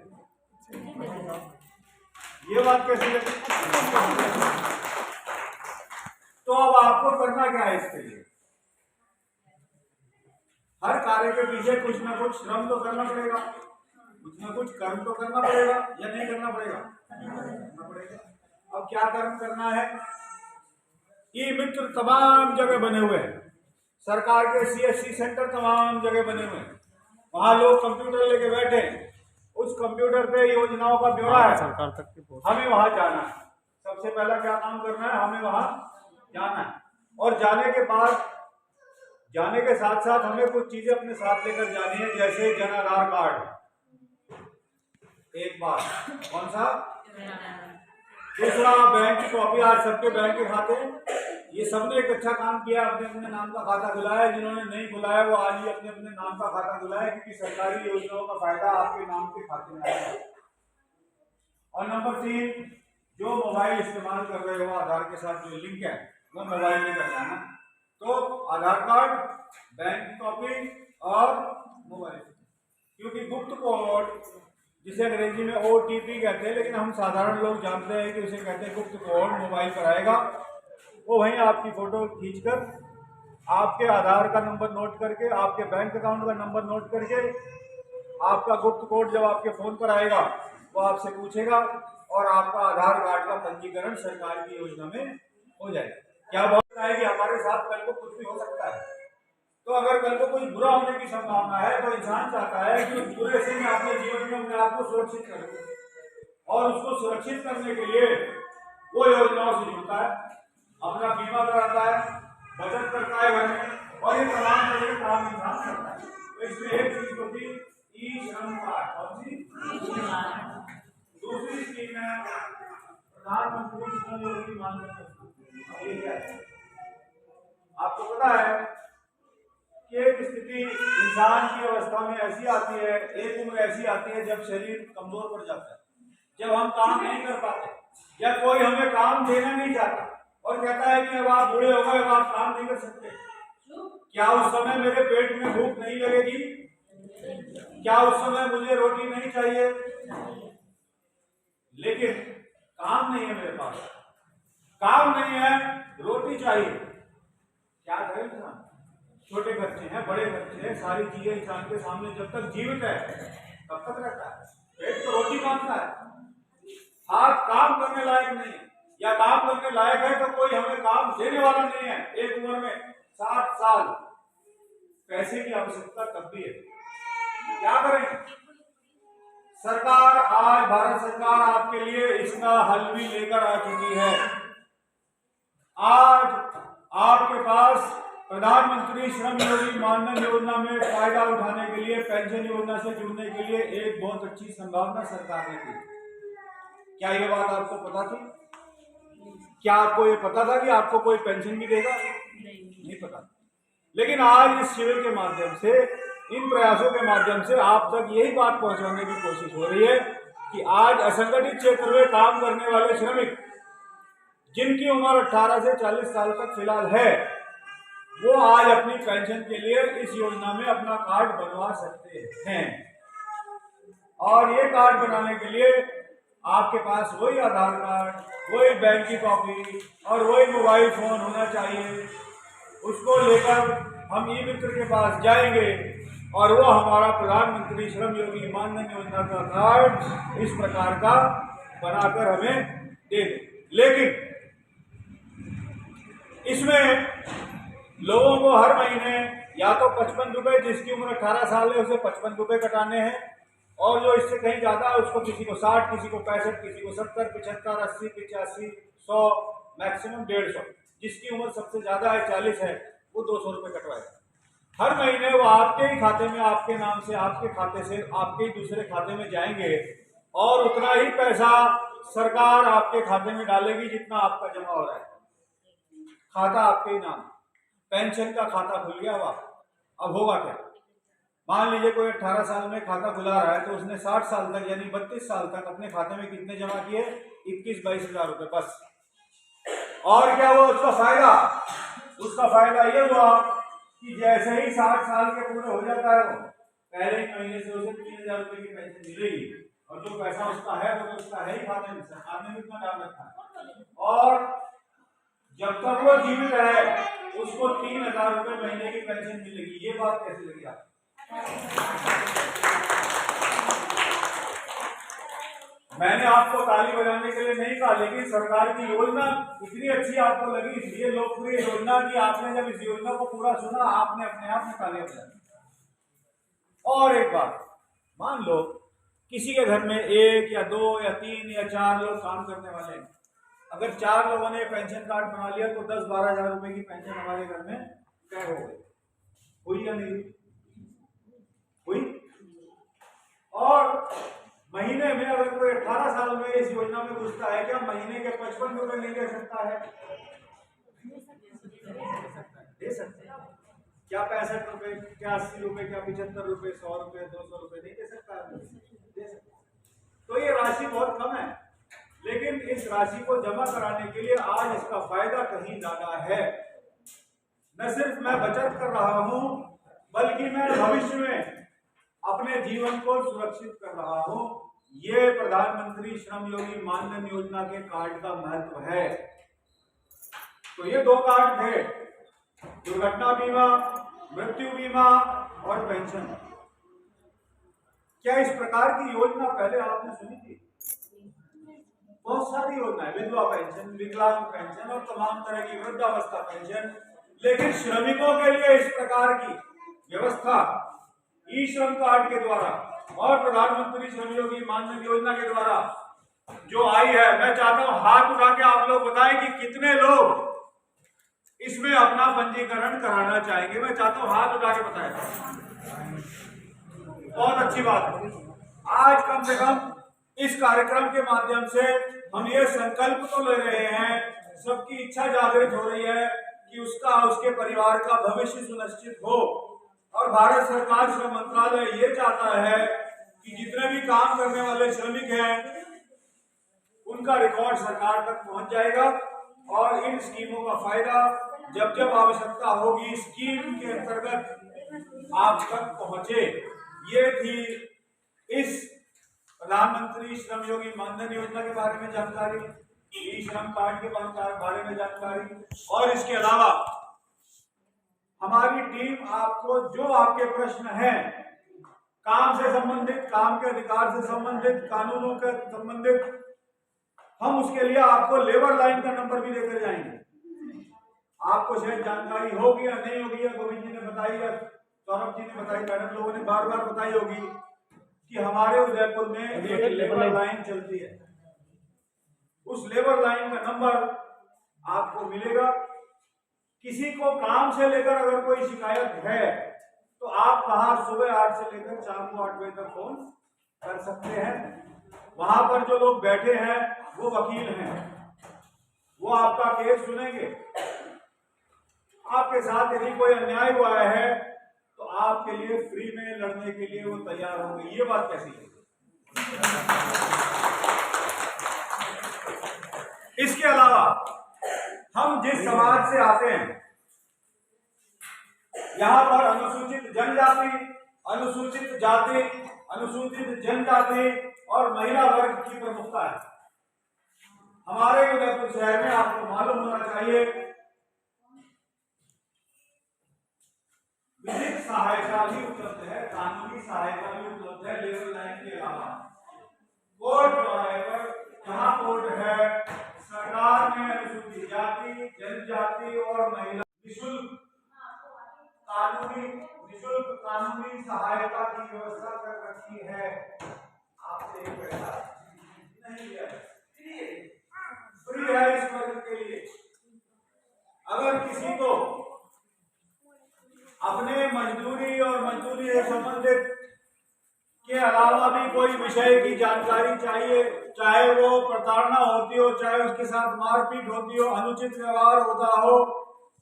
ये बात कैसी लगी? तो अब आपको करना क्या है इसके लिए? हर कार्य के पीछे कुछ ना कुछ श्रम तो करना पड़ेगा, कुछ ना कुछ कर्म तो करना पड़ेगा, या नहीं करना पड़ेगा? करना पड़ेगा। अब क्या कर्म करना है? ई मित्र तमाम जगह बने हुए हैं, सरकार के CSC सेंटर तमाम जगह बने हुए हैं, वहां लोग कंप्यूटर लेके बैठे, उस कंप्यूटर पे योजनाओं का ब्यौरा है, सरकार तक की हमें वहां जाना है। सबसे पहला क्या काम करना है? हमें वहां जाना है, और जाने के बाद, जाने के साथ साथ हमें कुछ चीजें अपने साथ लेकर जानी है, जैसे जन आधार कार्ड एक बार, कौन सा? दूसरा बैंक की कॉपी। आज सबके बैंक के खाते, ये सबने एक अच्छा काम किया, अपने अपने नाम का खाता खुलाया। जिन्होंने नहीं खुलाया वो आज ही अपने अपने नाम का खाता खुलाया, क्योंकि सरकारी योजनाओं का फायदा आपके नाम के खाते में आएगा। और नंबर 3, जो मोबाइल इस्तेमाल कर रहे हो आधार के साथ जो लिंक है, वो मोबाइल में कर जाना। तो आधार कार्ड, बैंक की कॉपी और मोबाइल, क्योंकि गुप्त कोड, जिसे अंग्रेजी में OTP कहते हैं, लेकिन हम साधारण लोग जानते हैं कि उसे कहते हैं गुप्त कोड, मोबाइल पर आएगा। वो वहीं आपकी फोटो खींचकर, आपके आधार का नंबर नोट करके, आपके बैंक अकाउंट का नंबर नोट करके, आपका गुप्त कोड जब आपके फोन पर आएगा वो आपसे पूछेगा, और आपका आधार कार्ड का पंजीकरण सरकार की योजना में हो जाएगा। क्या बहुत है कि हमारे साथ कल को कुछ भी हो सकता है, तो अगर कल को कुछ बुरा होने की संभावना है तो इंसान चाहता है कि उस बुरे से मैं अपने जीवन में अपने आप को सुरक्षित करूं, और उसको सुरक्षित करने के लिए वो योजनाओं से जुड़ता है, अपना बीमा कराता है, बचत करता है घर में, और ये तमाम तरह के काम इंसान करता है। तो इसमें एक चीज होती ई-श्रम कार्ड, कौन सी? दूसरी स्कीम है प्रधानमंत्री श्रम योगी मानधन योजना। ये क्या है? आपको पता है कि एक स्थिति इंसान की अवस्था में ऐसी आती है, एक उम्र ऐसी आती है जब शरीर कमजोर पड़ जाता है, जब हम काम नहीं कर पाते, या कोई हमें काम देना नहीं चाहता और कहता है कि अब आप बूढ़े हो गए, अब आप काम नहीं कर सकते। क्या उस समय मेरे पेट में भूख नहीं लगेगी? क्या उस समय मुझे रोटी नहीं चाहिए? लेकिन काम नहीं है मेरे पास, काम नहीं है, रोटी चाहिए, क्या करें इंसान? छोटे बच्चे हैं, बड़े बच्चे हैं, सारी चीजें इंसान के सामने जब तक जीवित है तब तक रहता है, पेट तो रोटी मांगता है, हाथ काम करने लायक नहीं है, या काम करने लायक है तो कोई हमें काम देने वाला नहीं है। एक उम्र में 60 साल, पैसे की आवश्यकता तब भी है, क्या करें? सरकार, आज भारत सरकार आपके लिए इसका हल भी लेकर आ चुकी है। आज आपके पास प्रधानमंत्री श्रम योगी मानधन योजना में फायदा उठाने के लिए, पेंशन योजना से जुड़ने के लिए एक बहुत अच्छी संभावना सरकार ने दी। क्या ये बात आपको पता थी? क्या आपको ये पता था कि आपको कोई पेंशन भी देगा? नहीं पता। लेकिन आज इस शिविर के माध्यम से, इन प्रयासों के माध्यम से आप तक यही बात पहुंचाने की कोशिश हो रही है कि आज असंगठित क्षेत्र में काम करने वाले श्रमिक, जिनकी उम्र 18 से 40 साल तक फिलहाल है, वो आज अपनी पेंशन के लिए इस योजना में अपना कार्ड बनवा सकते हैं। और ये कार्ड बनाने के लिए आपके पास वही आधार कार्ड, वही बैंक की कॉपी और वही मोबाइल फोन होना चाहिए। उसको लेकर हम ई मित्र के पास जाएंगे और वो हमारा प्रधानमंत्री श्रम योगी मानधन योजना का कार्ड इस प्रकार का बनाकर हमें दे दे। लेकिन इसमें लोगों को हर महीने या तो 55 रुपये, जिसकी उम्र 18 साल है उसे 55 रुपये कटाने हैं, और जो इससे कहीं ज़्यादा है उसको किसी को 60, किसी को 65, किसी को 70, 75, 80, 85, 100, मैक्सिमम 150। जिसकी उम्र सबसे ज़्यादा है 40 है वो 200 रुपये कटवाएगा। हर महीने वो आपके ही खाते में, आपके नाम से, आपके खाते से आपके ही दूसरे खाते में जाएंगे, और उतना ही पैसा सरकार आपके खाते में डालेगी जितना आपका जमा हो रहा है। खाता आपके ही नाम। पेंशन का खाता खुल गया हुआ। अब होगा क्या? मान लीजिए कोई 18 साल में खाता खुला रहा है तो उसने 60 साल तक यानी 32 साल तक अपने खाते में कितने जमा किए? 21-22 हजार रुपए बस। और क्या हुआ उसका फायदा? उसका फायदा ये हुआ कि जैसे ही 60 साल के पूरे हो जाता है वो पहले ही महीने से उसे 3000 रुपए की पेंशन मिलेगी, और जो पैसा उसका है वो तो उसका है ही खाते में, सरकार ने भी उतना डाल रखा है। और जब तक वो जीवित है उसको 3000 रुपए महीने की पेंशन मिलेगी। ये बात कैसी लगी आपको? मैंने आपको ताली बजाने के लिए नहीं कहा, लेकिन सरकार की योजना इतनी अच्छी आपको लगी, इसलिए लोकप्रिय योजना की आपने जब इस योजना को पूरा सुना आपने अपने आप में तालियां बजाई। और एक बात, मान लो किसी के घर में 1 या 2 या 3 या 4 लोग काम करने वाले हैं। अगर 4 लोगों ने पेंशन कार्ड बना लिया तो 10-12 हजार रुपए की पेंशन हमारे घर में तय हो गई। हुई या नहीं हुई? और महीने में अगर कोई 18 साल में इस योजना में घुसता है, क्या महीने के 55 रुपए नहीं दे सकता है? दे सकते हैं। क्या 65 रुपए, क्या 80 रुपए, क्या 75 रुपए, 100 रुपए, 200 रुपए नहीं दे सकता है? दे सकता। तो ये राशि बहुत कम है, लेकिन इस राशि को जमा कराने के लिए आज इसका फायदा कहीं ज्यादा है। न सिर्फ मैं बचत कर रहा हूं, बल्कि मैं भविष्य में अपने जीवन को सुरक्षित कर रहा हूं। ये प्रधानमंत्री श्रम योगी मानधन योजना के कार्ड का महत्व है। तो ये 2 कार्ड थे, दुर्घटना बीमा, मृत्यु बीमा और पेंशन। क्या इस प्रकार की योजना पहले आपने सुनी थी? बहुत सारी योजना है, विधवा पेंशन, विकलांग पेंशन और तमाम तरह की वृद्धावस्था पेंशन, लेकिन श्रमिकों के लिए इस प्रकार की व्यवस्था ई श्रम कार्ड के द्वारा और प्रधानमंत्री श्रम योगी मानधन योजना के द्वारा जो आई है, मैं चाहता हूं हाथ उठा के आप लोग बताएं कि कितने लोग इसमें अपना पंजीकरण कराना चाहेंगे। मैं चाहता हूं हाथ उठा के बताएं। बहुत अच्छी बात है। आज कम से कम इस कार्यक्रम के माध्यम से हम ये संकल्प तो ले रहे हैं, सबकी इच्छा जागृत हो रही है कि उसका, उसके परिवार का भविष्य सुनिश्चित हो। और भारत सरकार श्रम मंत्रालय ये चाहता है कि जितने भी काम करने वाले श्रमिक हैं उनका रिकॉर्ड सरकार तक पहुंच जाएगा, और इन स्कीमों का फायदा जब जब आवश्यकता होगी स्कीम के अंतर्गत आप तक पहुंचे। ये थी इस प्रधानमंत्री श्रम योगी मानधन योजना के बारे में जानकारी, ई श्रम कार्ड के बारे में जानकारी। और इसके अलावा हमारी टीम आपको जो आपके प्रश्न हैं, काम से संबंधित, काम के अधिकार से संबंधित, कानूनों के संबंधित, हम उसके लिए आपको लेबर लाइन का नंबर भी देकर जाएंगे। आपको शायद जानकारी होगी या नहीं होगी, या गोविंद जी ने बताई या सौरभ जी ने बताई, मैडम लोगों ने बार बार बताई होगी कि हमारे उदयपुर में एक लेबर लाइन चलती है। उस लेबर लाइन का नंबर आपको मिलेगा। किसी को काम से लेकर अगर कोई शिकायत है तो आप वहां सुबह 8 से लेकर शाम को 8 बजे तक फोन कर सकते हैं। वहां पर जो लोग बैठे हैं वो वकील हैं, वो आपका केस सुनेंगे। आपके साथ यदि कोई अन्याय हुआ है तो आपके लिए फ्री में लड़ने के लिए वो तैयार होंगे। ये बात कैसी है? इसके अलावा हम जिस समाज से आते हैं, यहाँ पर अनुसूचित जनजाति, अनुसूचित जाति, अनुसूचित जनजाति और महिला वर्ग की प्रमुखता है। हमारे उदयपुर शहर में आपको मालूम होना चाहिए विधिक सहायता भी उपलब्ध है, कानूनी सहायता भी उपलब्ध है लेबर लाइन के अलावा। कोर्ट चौराहे पर जहाँ कोर्ट है, सरकार ने अनुसूचित जाति, आदिवासी, जनजाति और महिला निःशुल्क कानूनी सहायता की व्यवस्था कर रखी है। आपसे एक पैसा नहीं लिया, फ्री है इस वर्ग के लिए। अगर किसी को अपने मजदूरी और मजदूरी से संबंधित के अलावा भी कोई विषय की जानकारी चाहिए, चाहे वो प्रताड़ना होती हो, चाहे उसके साथ मारपीट होती हो, अनुचित व्यवहार होता हो,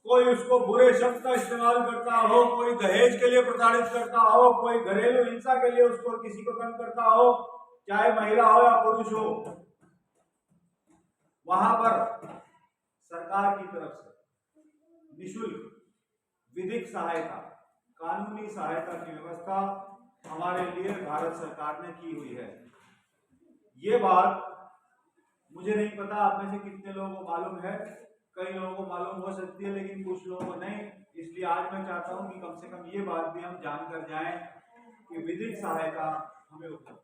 कोई उसको बुरे शब्द का इस्तेमाल करता हो, कोई दहेज के लिए प्रताड़ित करता हो, कोई घरेलू हिंसा के लिए उसको किसी को तंग करता हो, चाहे महिला हो या पुरुष हो, वहां पर सरकार की तरफ से निःशुल्क विधिक सहायता, कानूनी सहायता की व्यवस्था हमारे लिए भारत सरकार ने की हुई है। ये बात मुझे नहीं पता आप में से कितने लोगों को मालूम है, कई लोगों को मालूम हो सकती है लेकिन कुछ लोगों को नहीं। इसलिए आज मैं चाहता हूं कि कम से कम ये बात भी हम जानकर जाएं कि विधिक सहायता हमें उपलब्ध।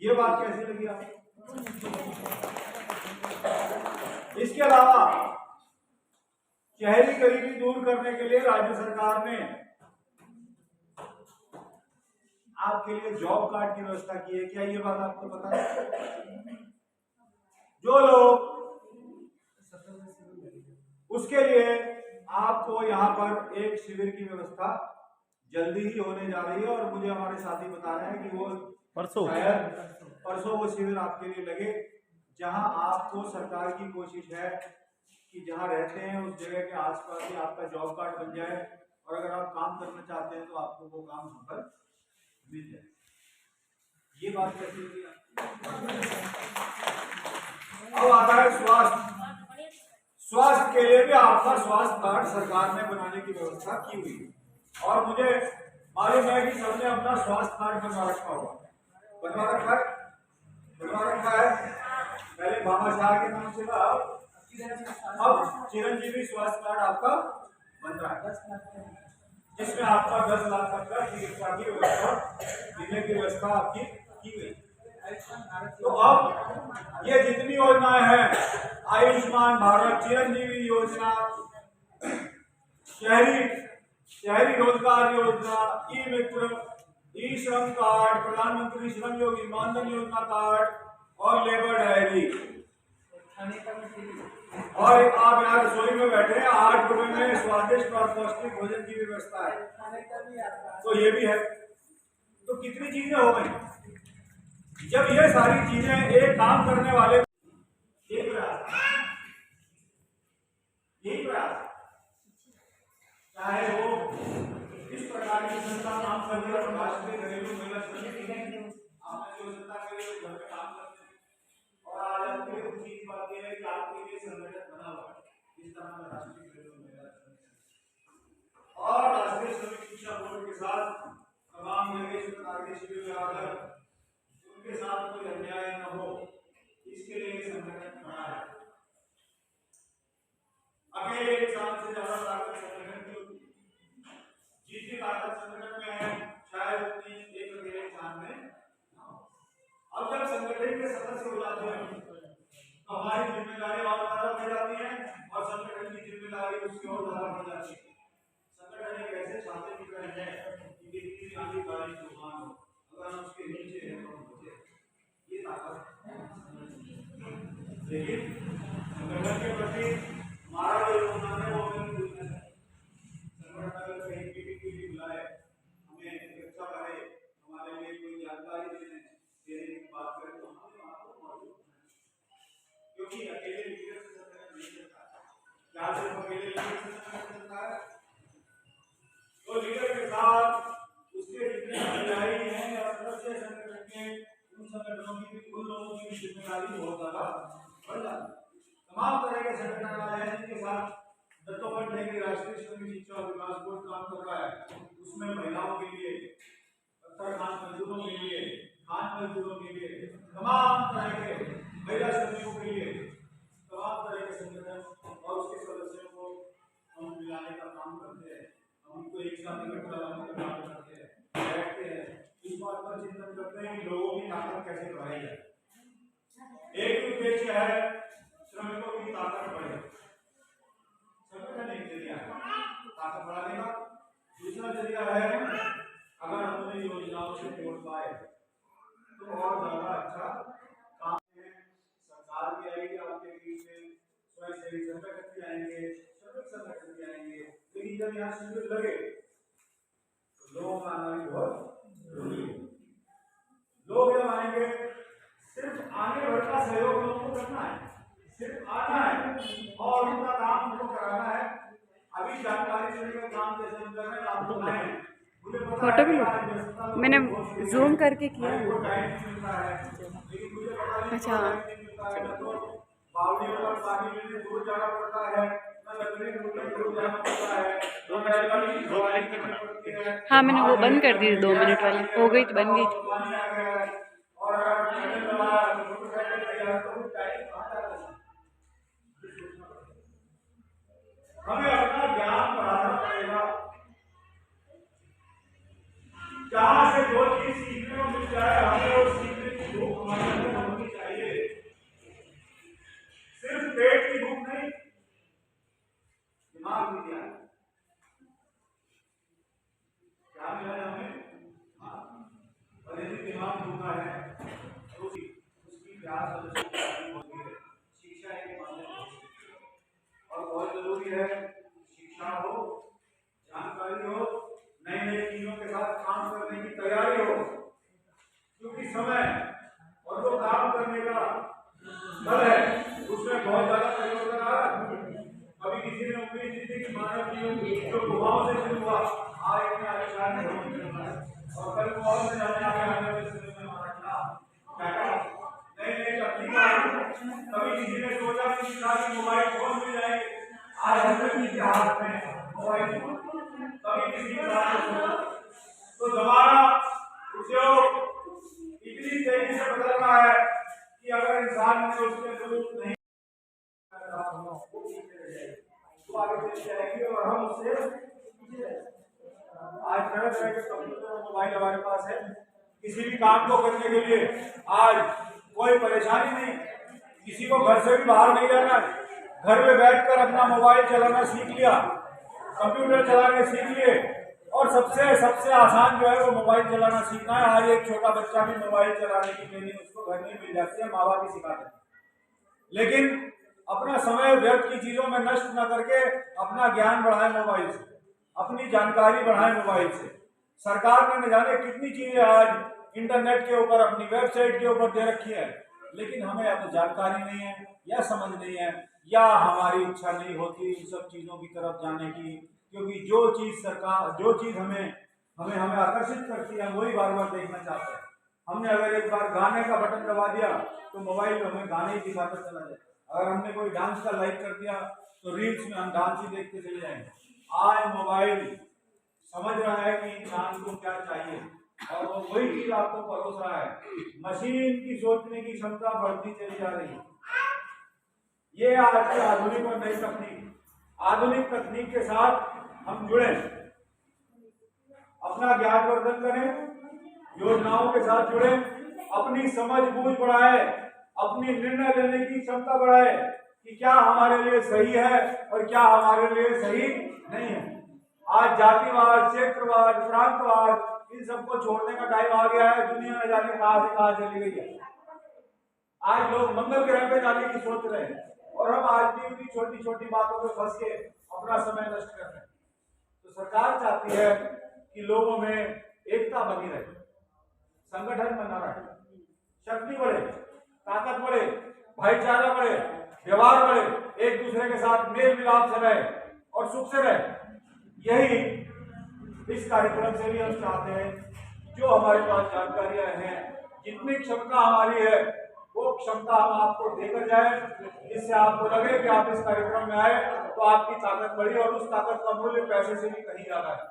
ये बात कैसी लगी आपको? इसके अलावा शहरी गरीबी दूर करने के लिए राज्य सरकार ने आपके लिए जॉब कार्ड की व्यवस्था की है। क्या ये बात आपको पता है? जो लोग उसके लिए आपको यहाँ पर एक शिविर की व्यवस्था जल्दी ही होने जा रही है और मुझे हमारे साथी बता रहे हैं कि वो परसों वो शिविर आपके लिए लगे, जहां आपको सरकार की कोशिश है कि जहां रहते हैं उस जगह के आसपास ही आपका जॉब कार्ड बन जाए और अगर आप काम करना चाहते हैं तो आपको वो काम पर मिल जाए। ये बात कैसी होगी? अब आता है स्वास्थ्य के लिए भी आपका स्वास्थ्य कार्ड सरकार ने बनाने की व्यवस्था की हुई है और मुझे मालूम है कि सबने अपना स्वास्थ्य कार्ड बनवा रखा होगा। बनवा रखा है। पहले भामाशाह के नाम से था, अब चिरंजीवी स्वास्थ्य कार्ड आपका बन रहा है, जिसमें आपका 10 लाख तक का चिकित्सा की व्यवस्था, बीमे की व्यवस्था आपकी की गई। तो अब ये जितनी योजनाएं हैं, आयुष्मान भारत, चिरंजीवी योजना, शहरी रोजगार योजना, ई मित्र, ई श्रम कार्ड, प्रधानमंत्री श्रम योगी मानधन योजना कार्ड और लेबर डायरी। और आप यहाँ रसोई में बैठे हैं, 8 रुपए में स्वादिष्ट और पौष्टिक भोजन की व्यवस्था है, तो ये भी है। तो कितनी चीजें हो गई। जब ये सारी चीजें एक काम करने वाले यही प्रयास चाहे वो इस प्रकार की संस्था काम कर रही है, राष्ट्रीय घरेलू महिला समिति आपने जो संस्था के लिए घर में काम करते हैं और आज आपके लिए खुशी की बात यह है कि आपके लिए संगठन बना हुआ है इस तरह का राष्ट्रीय घरेलू महिला समिति और राष्ट्रीय श्रमिक शिक्षा बोर्ड के साथ तमाम जगह इस प्रकार के शिविर लगाकर उनके साथ कोई अन्याय न हो, इसके लिए संगठन बना है। अकेले इंसान से ज्यादा ताकत संगठन की होती है। जितनी ताकत संगठन में है शायद उतनी एक अकेले इंसान में ना हो। अब जब संगठन के सदस्य हो जाते हैं तो हमारी जिम्मेदारी और ज्यादा बढ़ जाती है और संगठन की जिम्मेदारी उसकी और ज्यादा बढ़ जाती है। संगठन एक ऐसे छाते की तरह है कि कितनी आंधी बारिश तूफान हो, अगर हम उसके नीचे हैं तो हम बचे। ये ताकत लेकिन संगठन के प्रति हमारा जो योगदान है वो हमें भूलना है। संगठन अगर कहीं मीटिंग के लिए बुलाए, हमें इकट्ठा करे, हमारे लिए कोई जानकारी देने की बात करें तो हमें वहाँ पर मौजूद होना है, क्योंकि अकेले लीडर से संगठन नहीं चलता है। क्या सिर्फ अकेले लीडर से संगठन चलता है? तो लीडर के साथ उसके जितने अधिकारी हैं या सदस्य संगठन के, उन संगठनों की भी, उन लोगों की जिम्मेदारी बहुत ज्यादा बढ़ जाती है। तमाम तरह के संगठन आए हैं जिनके साथ दत्तोपंत की राष्ट्रीय श्रमिक शिक्षा और विकास बोर्ड काम कर रहा है। उसमें महिलाओं के लिए, खान मजदूरों के लिए, खान मजदूरों के लिए, तमाम तरह के महिला श्रमिकों के लिए तमाम तरह के संगठन और उसके सदस्यों को हम मिलाने का काम करते हैं। हम उनको एक साथ इकट्ठा लाने का काम करते हैं, बैठते हैं, इस बात पर चिंतन करते हैं कि लोगों की ताकत कैसे बढ़ाई जाए। एक उद्देश्य है श्रमिकों की ताकत बढ़े, आगे बढ़ाने का। दूसरा जरिया है, अगर हम उन्हें योजनाओं से जोड़ पाए तो और ज्यादा अच्छा काम है। सरकार भी आएगी आपके बीच में, स्वयंसेवी संगठन भी आएंगे, श्रमिक संगठन भी आएंगे, लेकिन जब यहाँ शिविर लगे तो लोगों का आना भी बहुत जरूरी है। लोग जब आएंगे, सिर्फ आगे भर का सहयोग लोगों को करना है, सिर्फ आना है और उनका काम उनको कराना है। अभी जानकारी देने का काम जैसे हम कर रहे हैं, आप लोग आए, मुझे पता फोटो भी है मैंने जूम करके किया। वो टाइम नहीं मिलता है, लेकिन मुझे पता नहीं अच्छा। नहीं मिलता है, ना तो बावड़ी पर पानी लेने दूर जाना पड़ता है, ना लकड़ी ढूंढने दूर जाना पड़ता है, तो हाँ, मैंने वो बंद कर दी 2 मिनट वाली, हो गई तो बन गई थी। पानी आ गया है और पैदल चला मोटरसाइकिल तैयार, तो टाइम कहाँ जाता है। हमें अपना ज्ञान बढ़ाना पड़ेगा। जहाँ से जो चीज सीखने को मिल जाए, हमें वो सीखने की भूख हमारे अंदर होनी चाहिए। सिर्फ पेट की भूख नहीं, दिमाग भी दिया क्या मिला है हमें, और यदि दिमाग भूखा है तो उसकी प्यास होती है। शिक्षा एक माध्यम और बहुत जरूरी है, शिक्षा हो, जानकारी हो, नई नई चीजों के साथ काम करने की तैयारी हो, क्योंकि समय और वो काम करने का बल है, उसमें बहुत ज्यादा परिवर्तन आ रहा है। कभी किसी ने उम्मीद नहीं थी कि मानव जीवन जो गुफाओं से शुरू हुआ आज इतने आविष्कार नहीं होंगे, और कल गुफाओं से जाने आने वाले समय में हमारा क्या नई नई तकनीक। कभी किसी ने सोचा कि मोबाइल फोन मिल जाएंगे, आज हम के हाथ में मोबाइल फोन। कभी किसी ने तो जमाना उद्योग इतनी तेजी से बदल रहा है कि अगर इंसान ने उसके जरूरत नहीं तो आगे चल जाएगी और हम उससे आज तरह तरह के कंप्यूटर और मोबाइल हमारे पास है। किसी भी काम को करने के लिए आज कोई परेशानी नहीं, किसी को घर से भी बाहर नहीं जाना, घर में बैठकर अपना मोबाइल चलाना सीख लिया, कंप्यूटर चलाने सीख लिए, और सबसे आसान जो है वो मोबाइल चलाना सीखना है। आज एक छोटा बच्चा भी मोबाइल चलाने की ट्रेनिंग उसको घर में मिल जाती है, माँ बाप ही सिखाते हैं। लेकिन अपना समय व्यर्थ की चीजों में नष्ट न करके अपना ज्ञान बढ़ाएं मोबाइल से, अपनी जानकारी बढ़ाएं मोबाइल से। सरकार ने न जाने कितनी चीजें आज इंटरनेट के ऊपर, अपनी वेबसाइट के ऊपर दे रखी है, लेकिन हमें या तो जानकारी नहीं है, या समझ नहीं है, या हमारी इच्छा नहीं होती इन सब चीजों की तरफ जाने की, क्योंकि जो चीज हमें आकर्षित करती है, वही बार बार देखना चाहते हैं। हमने अगर एक बार गाने का बटन दबा दिया तो मोबाइल में हमें गाने ही दिखाता चला जाए। अगर हमने कोई डांस का लाइक कर दिया तो रील्स में हम डांस ही देखते चले जाएंगे। आज मोबाइल समझ रहा है कि इंसान को क्या चाहिए और वो वही चीज आपको परोस रहा है। मशीन की सोचने की क्षमता बढ़ती चली जा रही है। ये आज की आधुनिक और नई तकनीक, आधुनिक तकनीक के साथ हम जुड़े, अपना ज्ञानवर्धन करें, योजनाओं के साथ जुड़े, अपनी समझ बूझ बढ़ाए, अपनी निर्णय लेने की क्षमता बढ़ाए कि क्या हमारे लिए सही है और क्या हमारे लिए सही नहीं है। आज जातिवाद, क्षेत्रवाद, प्रांतवाद, इन सबको छोड़ने का टाइम आ गया है। दुनिया न जाने कहां से कहां चली गई है। आज लोग मंगल ग्रह पे जाने की सोच रहे हैं और हम आज भी उनकी छोटी छोटी बातों में फंस के अपना समय नष्ट कर रहे हैं। तो सरकार चाहती है कि लोगों में एकता बनी रहे, संगठन बना रहे, शक्ति बढ़े, ताकत बढ़े, भाईचारा बढ़े, व्यवहार बढ़े, एक दूसरे के साथ मेल मिलाप से रहे और सुख से रहे। यही इस कार्यक्रम से भी हम चाहते हैं। जो हमारे पास जानकारियां हैं, जितनी क्षमता हमारी है, वो क्षमता हम आपको देकर जाए, जिससे आपको लगे कि आप इस कार्यक्रम में आए तो आपकी ताकत बढ़ी और उस ताकत का मूल्य पैसे से भी कहीं ज्यादा है।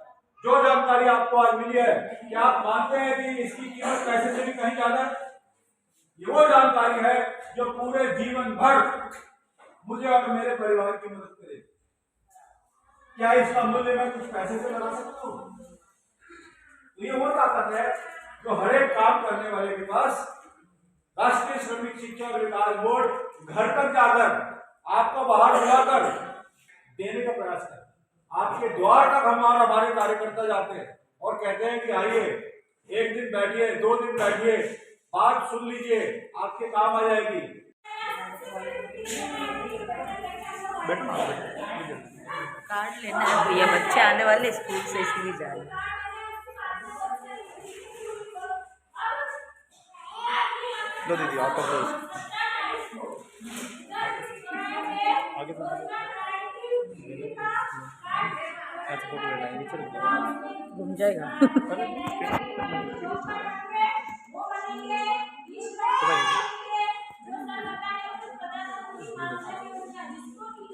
जो जानकारी आपको आज मिली है, क्या आप मानते हैं कि इसकी कीमत पैसे से भी कहीं ज्यादा है? ये वो जानकारी है जो पूरे जीवन भर मुझे और मेरे परिवार की मदद करेगी। क्या इसका मूल्य मैं कुछ पैसे से बना सकता हूँ? तो ये वो ताकत है जो हर एक काम करने वाले के पास राष्ट्रीय श्रमिक शिक्षा और विकास बोर्ड घर तक जाकर आपको बाहर बुलाकर देने का प्रयास करे। आपके द्वार तक हमारे कार्यकर्ता जाते हैं और कहते हैं कि आइए, एक दिन बैठिए, 2 दिन बैठिए, बात सुन लीजिए, आपके काम आ जाएगी। कार्ड लेना है भैया, बच्चे आने वाले स्कूल से इसलिए जा रहे हैं। लो दीदी आप पकड़ो आगे अच्छा फोटो लेना है नीचे घूम जाएगा।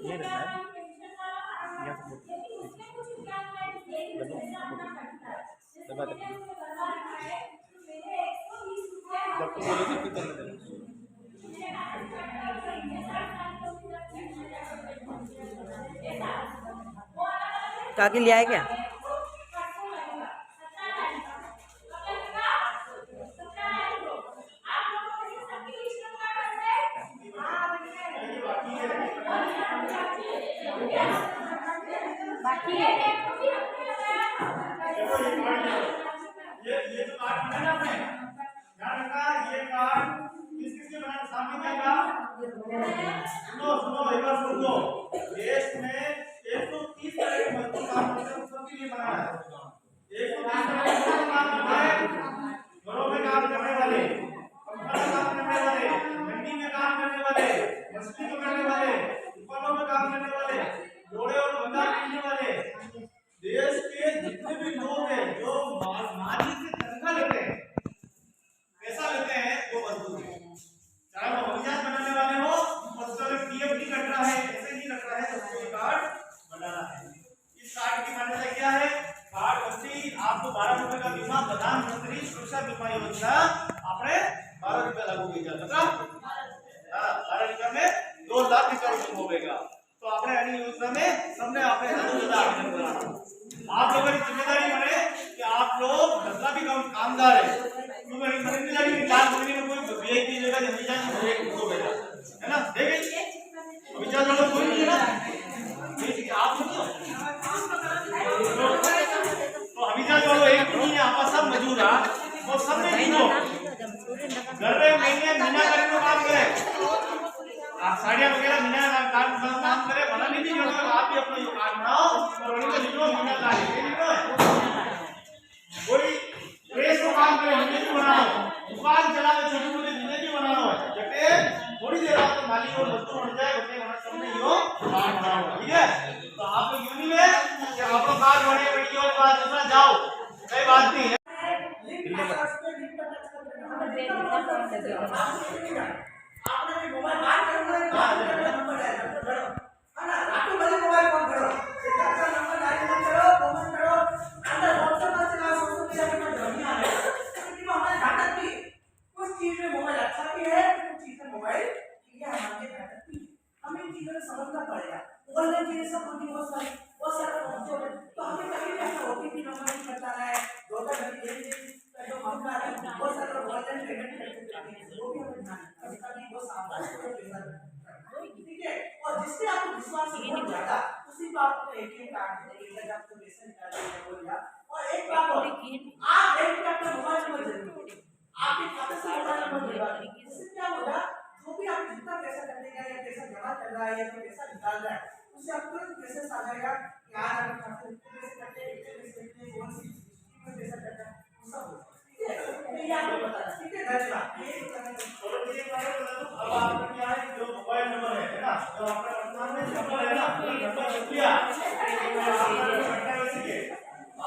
ये रहना है यहाँ से फोटो दबा दे जब तक बोलो तो करने देना। काकी ले आए क्या? ये जो कार्ड बनाया आपने, ध्यान रखना, ये कार्ड किस-किस के बनाना सामने आएगा। सुनो एक बार सुनो, देश में 130 तरह के मजदूर काम करते हैं, सबके लिए बनाना है। 130 तरह के मजदूर काम करते हैं, घरों में काम करने वाले, कंपनी में काम करने वाले, मंडी में काम करने वाले, मछली पकड़ने वाले, दुकानों में काम करने वाले, घोड़े और बंदा पीने वाले, देश के जितने भी लोग हैं जो मालिक से तनख्वाह लेते हैं, पैसा लेते हैं, वो मजदूर हैं। चाहे वो हवाई बनाने वाले हो और उसका पीएफ नहीं कट रहा है, ऐसे नहीं कट रहा है, तो उसको ये कार्ड बनाना है। इस कार्ड की मान्यता क्या है? कार्ड बच्ची आपको 12 रुपए का बीमा, प्रधानमंत्री सुरक्षा बीमा योजना आपने 12 रुपए लागू किया था। 12 रुपए में 2 लाख रुपए होगा। तो आपने यानी योजना में सबने आपने आवेदन करा। आप लोगों की जिम्मेदारी बने कि आप लोग धंधा भी कामदार है, क्योंकि जिम्मेदारी की 4 महीने में कोई वीआईपी लेगा या वीजा नहीं भेजा, है ना? देखिए वीजा वाला कोई नहीं है ना, ठीक है आप नहीं हो तो वीजा वाला एक नहीं है, आप सब मौजूद है और सब ने दीनो घर में महीने मीना करने को काम करे, आप साड़ियाँ वगैरह मीना काम करे, बना नहीं दी जो आप भी अपना यो कार्ड बनाओ और उनको लिखो मीना कार्ड ये लिखो। कोई प्रेस को काम करे जिंदगी बनाओ, दुकान चलावे छोटी मोटी जिंदगी बनाओ, जबकि थोड़ी देर आपको मालिक और मजदूर बन जाए बच्चे बना सबने यो कार्ड बनाओ, ठीक है? तो आप लोग यूं नहीं है कि आप लोग कार्ड बने बैठी और बात दूसरा जाओ, कोई बात नहीं है। आपने मोबाइल बात करना है, नंबर है है ना, रातों भर मोबाइल फोन करो, एक अच्छा नंबर डायल करो, कमेंट करो, अंदर व्हाट्सएप पर चला सोशल मीडिया पे नहीं आ रहा है, क्योंकि हमारे घातक भी कुछ चीज में मोबाइल अच्छा भी है, कुछ चीज में मोबाइल ये हमारे घातक भी, हमें इन चीजों को समझना पड़ेगा। ऑनलाइन चीजें सब होती बहुत सारे तो हमें कहीं भी ऐसा ओटीपी नंबर नहीं बताना है, धोखाधड़ी ये जो मामला है बहुत सारे ऑनलाइन पेमेंट करते हैं, वो भी हमें ध्यान रखना है, वो सावधान होकर ठीक है। और जिससे आपको विश्वास हो जाता उसी को आपको एटीएम कार्ड देंगे या आपको रेशन कार्ड देंगे। और एक बात और, आप बैंक का अपना मोबाइल नंबर जरूर दें, आपके खाते से मोबाइल नंबर देगा, इससे क्या होगा जो भी आप जितना पैसा करेगा या पैसा जमा कर रहा है या पैसा निकाल रहा है उससे आपको मैसेज आ जाएगा कि आज आप खाते में पैसे करते हैं, पैसे करते हैं, कौन सी में पैसा करता है सब, ठीक है? तो ये आपको बताना, ठीक है? धन्यवाद। ये अब आपका क्या है जो मोबाइल नंबर है ना, जो आपका वर्तमान में नंबर है ना, नंबर लिख लिया,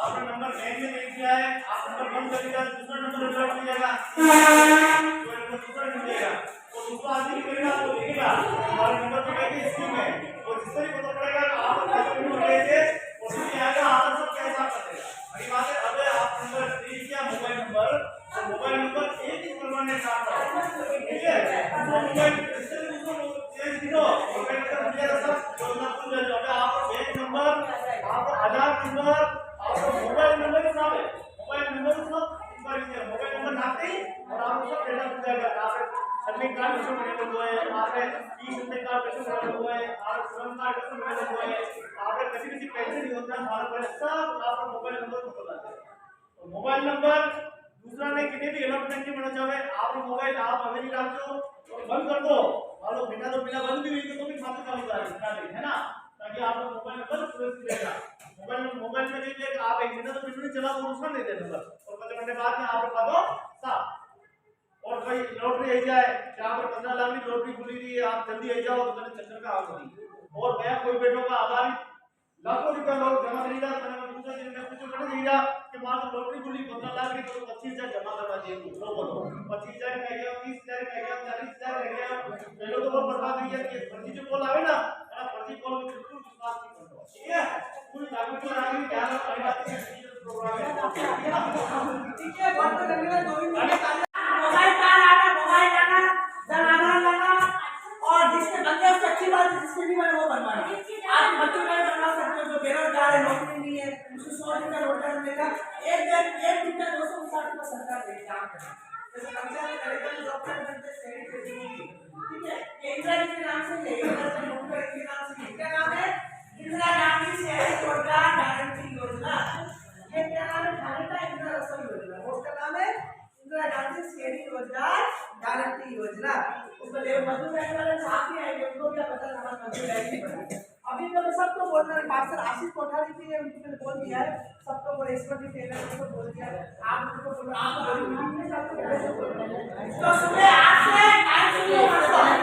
आपका नंबर बैंक में लिख दिया है, आप नंबर बंद कर दिया, दूसरा नंबर रिजर्व हो जाएगा, कोई नंबर दूसरा नहीं देगा, और दूसरा आदमी करेगा तो देखेगा हमारे नंबर पे कैसे स्कीम है, और जिससे भी पता पड़ेगा कि आप कैसे नंबर देंगे और उसमें आएगा आप सब कैसा करेगा। बड़ी बात है, अब आप नंबर दे दिया मोबाइल नंबर, तो मोबाइल नंबर एक ही परमानेंट काम है, ठीक है? मोबाइल चेंज करो, मोबाइल नंबर दिया सब जो ना भूल जाओ, आप बैंक नंबर, आप आधार नंबर, आप मोबाइल नंबर सब है, मोबाइल नंबर सब ऊपर लिखिए, मोबाइल नंबर नापते ही और आप सब डेटा हो जाएगा, आप श्रमिक कार्ड कसं मिळालं होय आपले ई-श्रमिक कार्ड कसं मिळालं होय और श्रम कार्ड कसं मिळालं होय आपले कशी पैसे योजना भारत में सब आपका मोबाइल नंबर पता है तो मोबाइल नंबर दूसरा ने कितने भी अलॉटमेंट नहीं होना चाहे आप मोबाइल आप अवेली रख दो और बंद कर दो और बिना तो बिना बंद भी हुई तो भी खाते चालू है ना ताकि आपका मोबाइल नंबर सुरक्षित रहेगा मोबाइल में देखिए आप एक महीना तो बिल्कुल नहीं चला वो नुकसान नहीं देते नंबर और 5 घंटे बाद में आपका पा दो साफ और भाई लॉटरी आई जाए जहाँ पर 15 लाख की लॉटरी खुली थी आप जल्दी आई जाओ तो मैंने चक्कर का हाल होगी और मैं कोई बेटों का आधार लाखों रुपया लोग जमा करेगा मैंने पूछा कि मैं कुछ करने देगा कि मां तो लॉटरी खुली 15 लाख की तो 25,000 जमा करवा दिए लो बोलो 25,000 का गया 30,000 का गया 40,000 का गया पहले तो वो बर्बाद हुई है कि फर्जी जो कॉल आवे ना फर्जी कॉल में बिल्कुल विश्वास नहीं करते ठीक है पूरी जागरूकता आगे क्या परिवार के प्रोग्राम है ठीक है बहुत धन्यवाद गोविंद मोबाइल कार्ड आना मोबाइल लाना जन आधार लाना और जिसके बच्चे उससे अच्छी बात है जिसके नहीं बने वो बनवाना आप बच्चों का बनवा सकते हो जो बेरोजगार है नौकरी नहीं है उसको 100 दिन का रोजगार मिलेगा एक दिन का 260 रुपये सरकार देगी काम करना जैसे पंचायत करेगा तो डॉक्टर बनते शहरी से जुड़ेगी ठीक है इंदिरा जी के नाम से ले इंदिरा जी मुख्यमंत्री के नाम से क्या नाम है इंदिरा गांधी शहरी रोजगार गारंटी योजना ये क्या नाम है भारत इंदिरा रसोई योजना उसका नाम है इंदिरा गांधी शहरी रोजगार गारंटी योजना उसमें मजदूर रहने वाले साथ ही आएंगे उनको क्या पता हमारा मजदूर रहेगी अभी तो मैं सबको बोल रहा हूँ मास्टर आशीष कोठारी जी ने उनको मैंने बोल दिया है सबको बोले ईश्वर जी टेलर को बोल दिया आप उनको बोलो आप तो सुबह 8 से